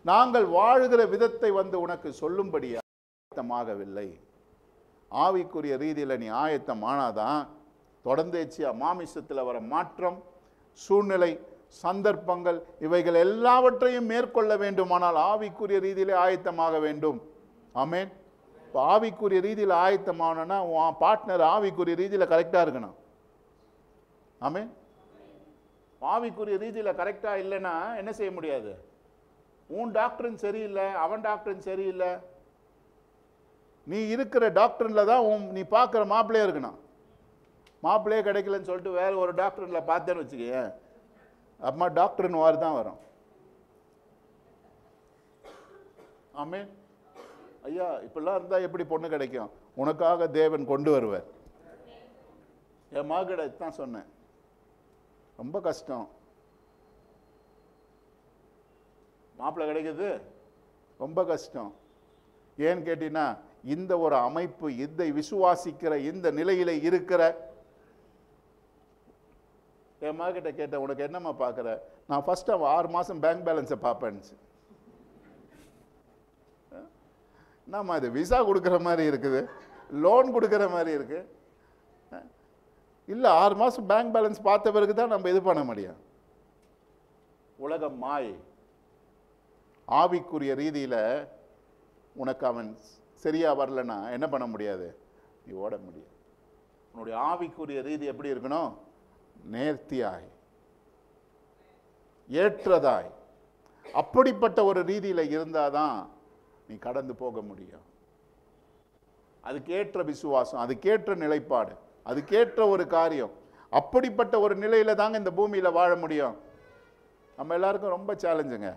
நாங்கள் வாழுகிற விதத்தை உனக்கு சொல்லும்படியாக ஆயத்தமாகவில்லை. ஆவிக்குரிய ரீதியில் நீ ஆயத்தமானாதான் தொடர்ந்தேச்சியா மாமிசத்தில் வர மாற்றம், சூழ்நிலை, சந்தர்ப்பங்கள் இவைகள் எல்லாவற்றையும் மேற்கொள்ள வேண்டுமானால் ஆவிக்குரிய ரீதியிலே ஆயத்தமாக வேண்டும். ஆமென். இப்போ ஆவிக்குரிய ரீதியில் ஆயத்தமானா உன் பார்ட்னர் ஆவிக்குரிய ரீதியில் கரெக்டாக இருக்கணும். ஆமென். ஆவிக்குரிய ரீதியில் கரெக்டாக இல்லைன்னா என்ன செய்ய முடியாது? உன் டாக்டரின் சரியில்லை, அவன் டாக்டரின் சரியில்லை, நீ இருக்கிற டாக்டரில் தான் நீ பார்க்குற மாப்பிள்ளையே இருக்கணும். மாப்பிள்ளையே கிடைக்கலன்னு சொல்லிட்டு வேற ஒரு டாக்டரில் பார்த்தேன்னு வச்சுக்க, அம்மா டாக்டர்னு வாரி தான் வரும். ஆமென். ஐயா இப்பெல்லாம் இருந்தால் எப்படி பொண்ணு கிடைக்கும்? உனக்காக தேவன் கொண்டு வருவார். என் மகிட தான் சொன்னேன், ரொம்ப கஷ்டம், மாப்பிள்ளை கிடைக்குது ரொம்ப கஷ்டம். ஏன்னு கேட்டீங்கன்னா, இந்த ஒரு அமைப்பு, இதை விசுவாசிக்கிற இந்த நிலையில இருக்கிற என் மகிட்ட கேட்ட, உனக்கு என்னம்மா பார்க்குற? நான் ஃபர்ஸ்ட் 6 மாதம் பேங்க் பேலன்ஸை பார்ப்பேன்ச்சு. என்னம்மா இது விசா கொடுக்குற மாதிரி இருக்குது, லோன் கொடுக்குற மாதிரி இருக்கு? இல்லை, 6 மாதம் பேங்க் பேலன்ஸ் பார்த்த பிறகு தான் நம்ம இது பண்ண முடியும். உலகம் மாய். ஆவிக்குரிய ரீதியில் உனக்கு அவன் சரியா வரலன்னா என்ன பண்ண முடியாது? நீ ஓட முடியாது. உன்னுடைய ஆவிக்குரிய ரீதி எப்படி இருக்கணும்? நேர்த்தியாய், ஏற்றதாய், அப்படிப்பட்ட ஒரு ரீதியில் இருந்தாதான் நீ கடந்து போக முடியும். அதுக்கேற்ற விசுவாசம், அதுக்கேற்ற நிலைப்பாடு, அதுக்கேற்ற ஒரு காரியம், அப்படிப்பட்ட ஒரு நிலையில தாங்க இந்த பூமியில வாழ முடியும். நம்ம எல்லாருக்கும் ரொம்ப சேலஞ்சுங்க.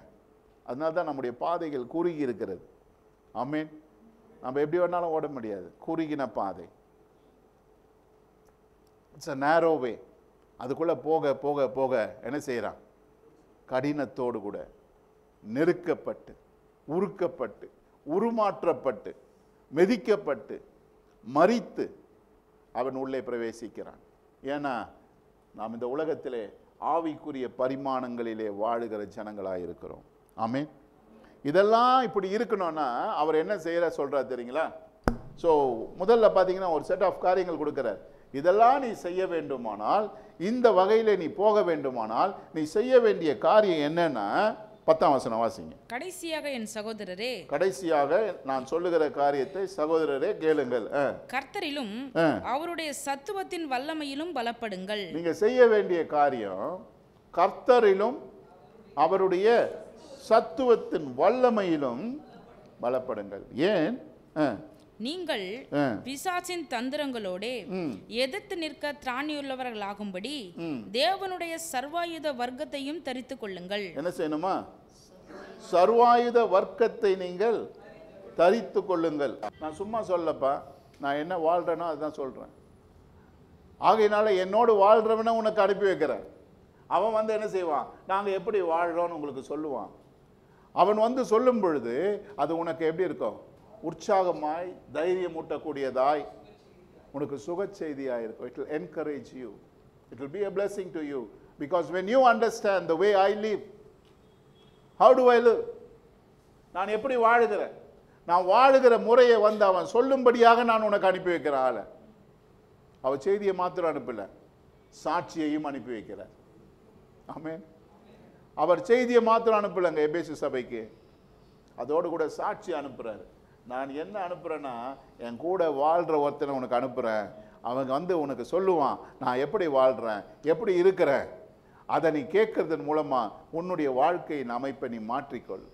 அதனால தான் நம்முடைய பாதைகள் குறுகி இருக்கிறது. ஆமென். நம்ம எப்படி வேணாலும் ஓட முடியாது, குறுகின பாதை. It's a narrow way. அதுக்குள்ள போக போக போக என்ன செய்யறான்? கடினத்தோடு கூட நெருக்கப்பட்டு, உருக்கப்பட்டு, உருமாற்றப்பட்டு, மெதிக்கப்பட்டு, மரித்து அவன் உள்ளே பிரவேசிக்கிறான். ஏன்னா நாம் இந்த உலகத்திலே ஆவிக்குரிய பரிமாணங்களிலே வாழுகிற ஜனங்களாக இருக்கிறோம். ஆமென். இதெல்லாம் இப்படி இருக்கணும்னா அவர் என்ன செய்யற சொல்றாரு தெரியுங்களா? ஸோ முதல்ல பார்த்தீங்கன்னா ஒரு செட் ஆஃப் காரியங்கள் கொடுக்குறார். இதெல்லாம் நீ செய்ய வேண்டுமானால், இந்த வகையில் நீ போக வேண்டுமானால் நீ செய்ய வேண்டிய காரியம் என்னன்னா, 10ஆம் வசனம் வாசிங்க. கடைசியாக என் சகோதரரே, கடைசியாக நான் சொல்லுகிற காரியத்தை சகோதரரே கேளுங்கள். கர்த்தரிலும் அவருடைய சத்துவத்தின் வல்லமையிலும் பலப்படுங்கள். நீங்க செய்ய வேண்டிய காரியம் கர்த்தரிலும் அவருடைய சத்துவத்தின் வல்லமையிலும் பலப்படுங்கள். ஏன்? நீங்கள் பிசாசின் தந்திரங்களோட எதிர்த்து நிற்க திராணியுள்ளவர்களாகும்படி தேவனுடைய சர்வாயுத வர்க்கத்தையும் தரித்துக் கொள்ளுங்கள். என்ன செய்யணுமா? சர்வாயுத வர்க்கத்தை நீங்கள் தரித்து கொள்ளுங்கள். நான் சும்மா சொல்லப்பா, நான் என்ன வாழ்றேனோ அதுதான் சொல்றேன். ஆகையினால என்னோடு வாழ்றவனை உனக்கு அனுப்பி வைக்கிறேன். அவன் வந்து என்ன செய்வான்? நாங்க எப்படி வாழ்றோம்னு உங்களுக்கு சொல்லுவான். அவன் வந்து சொல்லும் பொழுது அது உனக்கு எப்படி இருக்கும்? உற்சாகமாய், தைரியமூட்டக்கூடியதாய், உனக்கு சுக செய்தியாய் இருக்கும். It will encourage you. It will be a blessing to you because when you understand the way I live, how do I live? நான் எப்படி வாழுகிறேன், நான் வாழுகிற முறையை வந்து அவன் சொல்லும்படியாக நான் உனக்கு அனுப்பி வைக்கிறேன். ஆளை அவன் செய்தியை மாத்திரம் அனுப்பல, சாட்சியையும் அனுப்பி வைக்கிறார். ஆமென். அவர் செய்தியை மாத்திரம் அனுப்பலங்க எபேசு சபைக்கு, அதோடு கூட சாட்சி அனுப்புறாரு. நான் என்ன அனுப்புறேன்னா, என் கூட வாழ்ற ஒருத்தனை உனக்கு அனுப்புறேன். அவங்க வந்து உனக்கு சொல்லுவான் நான் எப்படி வாழ்றேன், எப்படி இருக்கிறேன். அதை நீ கேட்கறதன் மூலமா உன்னுடைய வாழ்க்கையின் அமைப்பை நீ மாற்றிக்கொள்.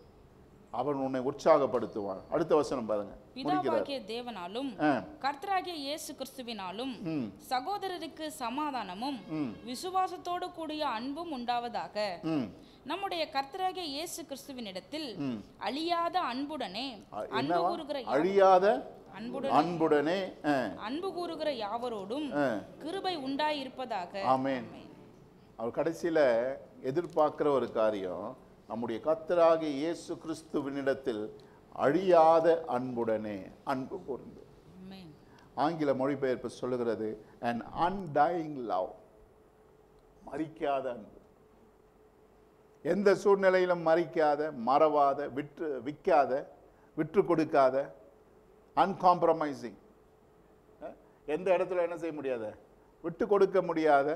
அவன் உன்னை உற்சாகப்படுத்துவான். அடுத்த வசனம் பாருங்க. பிதாவாகிய தேவனாலும் கர்த்தராகிய இயேசு கிறிஸ்துவினாலும் சகோதரருக்கு சமாதானமும் விசுவாசத்தோடு கூடிய அன்பும் உண்டாவதாக. நம்முடைய கர்த்தராகிய இயேசு கிறிஸ்துவினிடத்தில் அழியாத அன்புடனே அன்பு கூறுகிற யாவரோடும் கிருபை உண்டாயிருப்பதாக. ஆமென். அவர் கடைசியில எதிர்பார்க்கிற ஒரு காரியம், நம்முடைய கர்த்தராகிய இயேசு கிறிஸ்துவினிடத்தில் அழியாத அன்புடனே அன்பு கூர்ந்து. ஆங்கில மொழிபெயர்ப்பு சொல்லுகிறது an undying love, மரிக்காத அன்பு. எந்த சூழ்நிலையிலும் மரிக்காத, மறவாத, விற்று கொடுக்காத, அன்காம்ப்ரமைசிங். எந்த இடத்துல என்ன செய்ய முடியாத, விட்டு கொடுக்க முடியாத,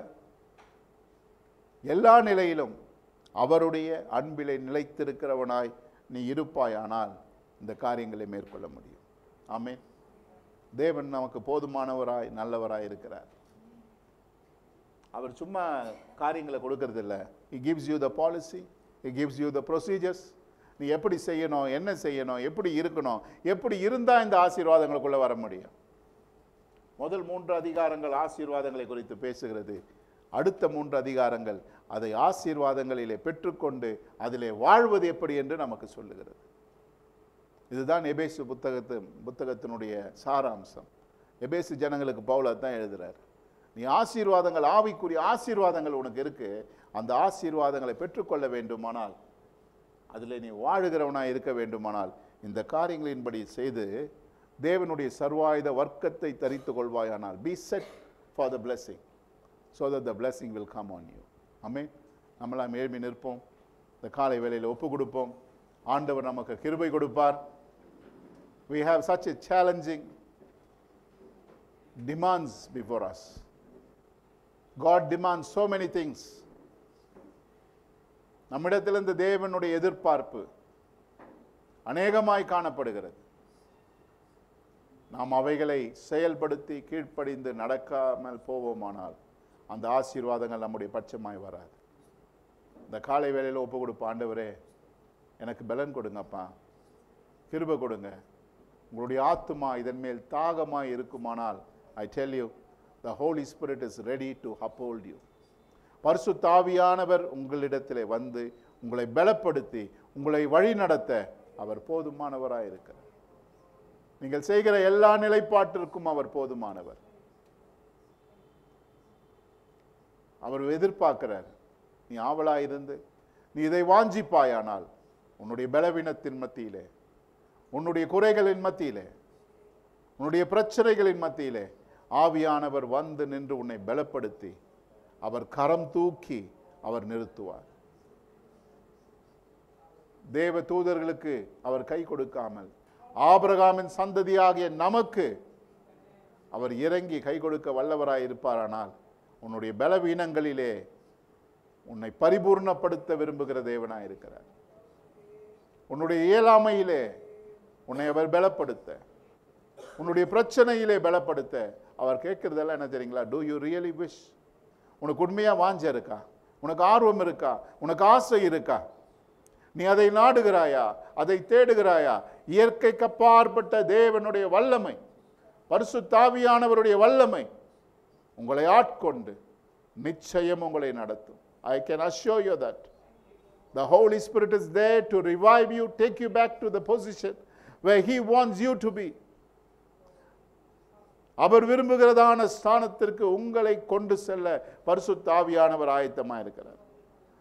எல்லா நிலையிலும் அவருடைய அன்பிலே நிலைத்திருக்கிறவனாய் நீ இருப்பாயானால் இந்த காரியங்களை மேற்கொள்ள முடியும். ஆமென். தேவன் நமக்கு போதுமானவராய் நல்லவராய் இருக்கிறார். அவர் சும்மா காரியங்களை கொடுக்கறது இல்லை. He gives you the policy, he gives you the procedures. நீ எப்படி செய்யணும், என்ன செய்யணும், எப்படி இருக்கணும், எப்படி இருந்தால் இந்த ஆசீர்வாதங்களுக்குள்ள வர முடியும். முதல் 3 அதிகாரங்கள் ஆசீர்வாதங்களை குறித்து பேசுகிறது. அடுத்த 3 அதிகாரங்கள் அதை ஆசீர்வாதங்களிலே பெற்றுக்கொண்டு அதிலே வாழ்வது எப்படி என்று நமக்கு சொல்லுகிறது. இதுதான் எபேசு புத்தகத்தினுடைய சாராம்சம். எபேசு ஜனங்களுக்கு பவுல் தான் எழுதுறார். நீ ஆசீர்வாதங்கள், ஆவிக்குரிய ஆசீர்வாதங்கள் உனக்கு இருக்கு. அந்த ஆசீர்வாதங்களை பெற்றுக்கொள்ள வேண்டுமானால், அதில் நீ வாழுகிறவனாக இருக்க வேண்டுமானால் இந்த காரியங்களின்படி செய்து தேவனுடைய சர்வாயுத வர்க்கத்தை தரித்து கொள்வாயானால், be set for the blessing so that the blessing will come on you. ஆமென். நம்மளாம் எழுப்பி நிற்போம். இந்த காலை வேளையில் ஒப்பு கொடுப்போம். ஆண்டவர் நமக்கு கிருபை கொடுப்பார். We have such a challenging demands before us. God demands so many things. நம்மிடத்திலிருந்து தேவனுடைய எதிர்பார்ப்பு அநேகமாய் காணப்படுகிறது. நாம் அவைகளை செயல்படுத்தி கீழ்ப்படிந்து நடக்காமல் போவோமானால் அந்த ஆசீர்வாதங்கள் நம்முடைய பட்சமாய் வராது. இந்த காலை வேளையில் ஒப்பு கொடுப்ப, ஆண்டவரே எனக்கு பலன் கொடுங்கப்பா, கிருபை கொடுங்க. உங்களுடைய ஆத்துமா இதன் மேல் தாகமாய் இருக்குமானால், I tell you, the Holy Spirit is ready to uphold you. பரிசுத்த ஆவியானவர் உங்களிடத்திலே வந்து உங்களை பலப்படுத்தி உங்களை வழி நடத்த அவர் போதுமானவராய் இருக்கிறார். நீங்கள் செய்கிற எல்லா நிலைப்பாட்டிற்கும் அவர் போதுமானவர். அவர் எதிர்பார்க்கிறார். நீ ஆவலாயிருந்து நீ இதை வாஞ்சிப்பாயானால் உன்னுடைய பலவீனத்தின் மத்தியிலே, உன்னுடைய குறைகளின் மத்தியிலே, உன்னுடைய பிரச்சனைகளின் மத்தியிலே ஆவியானவர் வந்து நின்று உன்னை பலப்படுத்தி அவர் கரம் தூக்கி அவர் நிறுத்துவார். தேவ தூதர்களுக்கு அவர் கை கொடுக்காமல் ஆபிரகாமின் சந்ததியாகிய நமக்கு அவர் இறங்கி கை கொடுக்க வல்லவராய் இருப்பாரானால், உன்னுடைய பலவீனங்களிலே உன்னை பரிபூர்ணப்படுத்த விரும்புகிற தேவனாய் இருக்கிறார். உன்னுடைய இயலாமையிலே உன்னை அவர் பலப்படுத்த, உன்னுடைய பிரச்சனையிலே பலப்படுத்த அவர் கேட்கறதெல்லாம் என்ன தெரியுங்களா? Do you really wish? உனக்கு உண்மையா வாஞ்ச இருக்கா? உனக்கு ஆர்வம் இருக்கா? உனக்கு ஆசை இருக்கா? நீ அதை நாடுகிறாயா? அதை தேடுகிறாயா? இயற்கைக்கு அப்பாற்பட்ட தேவனுடைய வல்லமை, பரிசுத்த ஆவியானவருடைய வல்லமை உங்களை ஆட்கொண்டு நிச்சயம் உங்களை நடத்தும். I can assure you that the Holy Spirit is there to revive you, take you back to the position where He wants you to be. அவர் விரும்புகிறதான ஸ்தானத்திற்கு உங்களை கொண்டு செல்ல பரிசுத்த ஆவியானவர் ஆயத்தமாக இருக்கிறார்.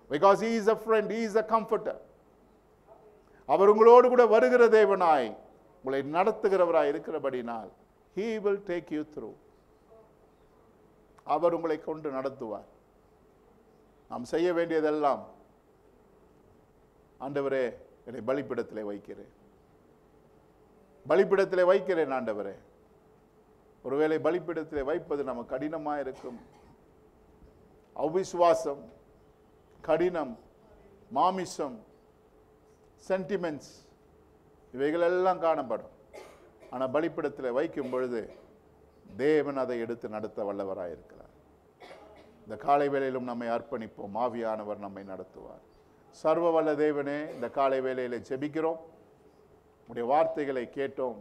Because He is a friend, He is a comforter. அவர் உங்களோடு கூட வருகிற தேவனாய் உங்களை நடத்துகிறவராய் இருக்கிறபடினால் He will take you through. அவர் உங்களை கொண்டு நடத்துவார். நாம் செய்ய வேண்டியதெல்லாம், ஆண்டவரே என்னை பலிபீடத்திலே வைக்கிறேன், பலிபீடத்திலே வைக்கிறேன் ஆண்டவரே. ஒருவேளை பலிபீடத்திலே வைப்பது நமக்கு கடினமாக இருக்கும். அவிசுவாசம், கடினம், மாமிசம், சென்டிமெண்ட்ஸ் இவைகளெல்லாம் காணப்படும். ஆனால் பலிபீடத்தில் வைக்கும் பொழுது தேவன் அதை எடுத்து நடத்த வல்லவராக இருக்கிறார். இந்த காலை வேளையிலும் நம்மை அர்ப்பணிப்போம். ஆவியானவர் நம்மை நடத்துவார். சர்வ வல்ல தேவனே, இந்த காலை வேளையிலே ஜெபிக்கிறோம். உடைய வார்த்தைகளை கேட்டோம்.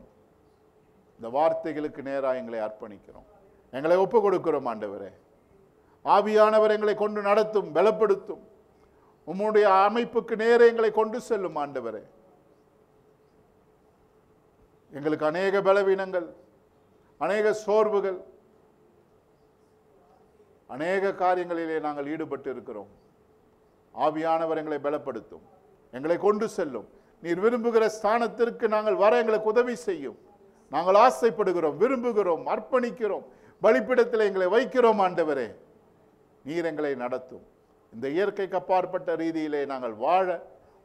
இந்த வார்த்தைகளுக்கு நேராக எங்களை அர்ப்பணிக்கிறோம். எங்களை ஒப்பு கொடுக்கிறோம் ஆண்டவரே. ஆவியானவர் எங்களை கொண்டு நடத்தும், பலப்படுத்தும். உம்முடைய அமைப்புக்கு நேரே எங்களை கொண்டு செல்லும் ஆண்டவரே. எங்களுக்கு அநேக பலவீனங்கள், அநேக சோர்வுகள், அநேக காரியங்களிலே நாங்கள் ஈடுபட்டு இருக்கிறோம். ஆவியானவர் எங்களை பலப்படுத்தும், எங்களை கொண்டு செல்லும். நீர் விரும்புகிற ஸ்தானத்திற்கு நாங்கள் வர எங்களுக்கு உதவி செய்யும். நாங்கள் ஆசைப்படுகிறோம், விரும்புகிறோம், அர்ப்பணிக்கிறோம். பலிபீடத்தில் எங்களை வைக்கிறோம் ஆண்டவரே. நீர் எங்களை நடத்தும். இந்த இயற்கைக்கு அப்பாற்பட்ட ரீதியிலே நாங்கள் வாழ,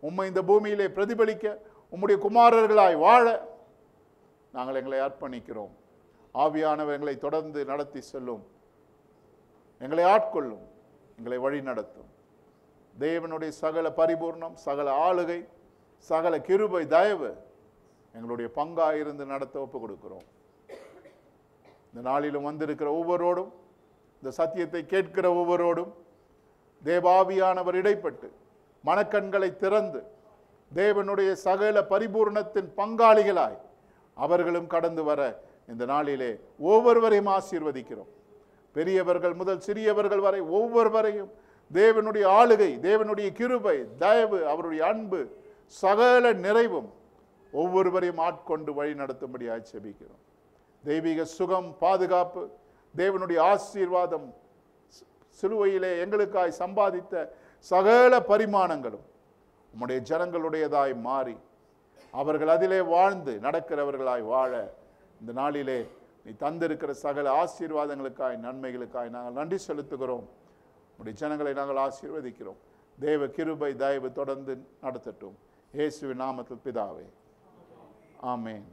உம்மை இந்த பூமியிலே பிரதிபலிக்க, உம்முடைய குமாரர்களாய் வாழ நாங்கள் எங்களை அர்ப்பணிக்கிறோம். ஆவியானவர் எங்களை தொடர்ந்து நடத்தி செல்லும், எங்களை ஆட்கொள்ளும், எங்களை வழி நடத்தும். தேவனுடைய சகல பரிபூர்ணம், சகல ஆளுகை, சகல கிருபை, தயவு எங்களுடைய பங்காயிருந்து நடத்த ஒப்பு கொடுக்கிறோம். இந்த நாளிலும் வந்திருக்கிற ஒவ்வொருவரோடும், இந்த சத்தியத்தை கேட்கிற ஒவ்வொருவரோடும் தேவாவியானவர் இடைப்பட்டு மனக்கண்களை திறந்து தேவனுடைய சகல பரிபூர்ணத்தின் பங்காளிகளாய் அவர்களும் கடந்து வர இந்த நாளிலே ஒவ்வொருவரையும் ஆசீர்வதிக்கிறோம். பெரியவர்கள் முதல் சிறியவர்கள் வரை ஒவ்வொருவரையும் தேவனுடைய ஆளுகை, தேவனுடைய கிருபை, தயவு, அவருடைய அன்பு, சகல நிறைவும் ஒவ்வொருவரையும் ஆட்கொண்டு வழி நடத்தும்படியாக ஜெபிக்கிறோம். தெய்வீக சுகம், பாதுகாப்பு, தேவனுடைய ஆசீர்வாதம், சிலுவையிலே எங்களுக்காய் சம்பாதித்த சகல பரிமாணங்களும் உம்முடைய ஜனங்களுடையதாய் மாறி அவர்கள் அதிலே வாழ்ந்து நடக்கிறவர்களாய் வாழ இந்த நாளிலே நீ தந்திருக்கிற சகல ஆசீர்வாதங்களுக்காய், நன்மைகளுக்காய் நாங்கள் நன்றி செலுத்துகிறோம். உம்முடைய ஜனங்களை நாங்கள் ஆசீர்வதிக்கிறோம். தேவ கிருபை, தயவு தொடர்ந்து நடத்தட்டும். இயேசுவின் நாமத்தில் பிதாவே, ஆமென்.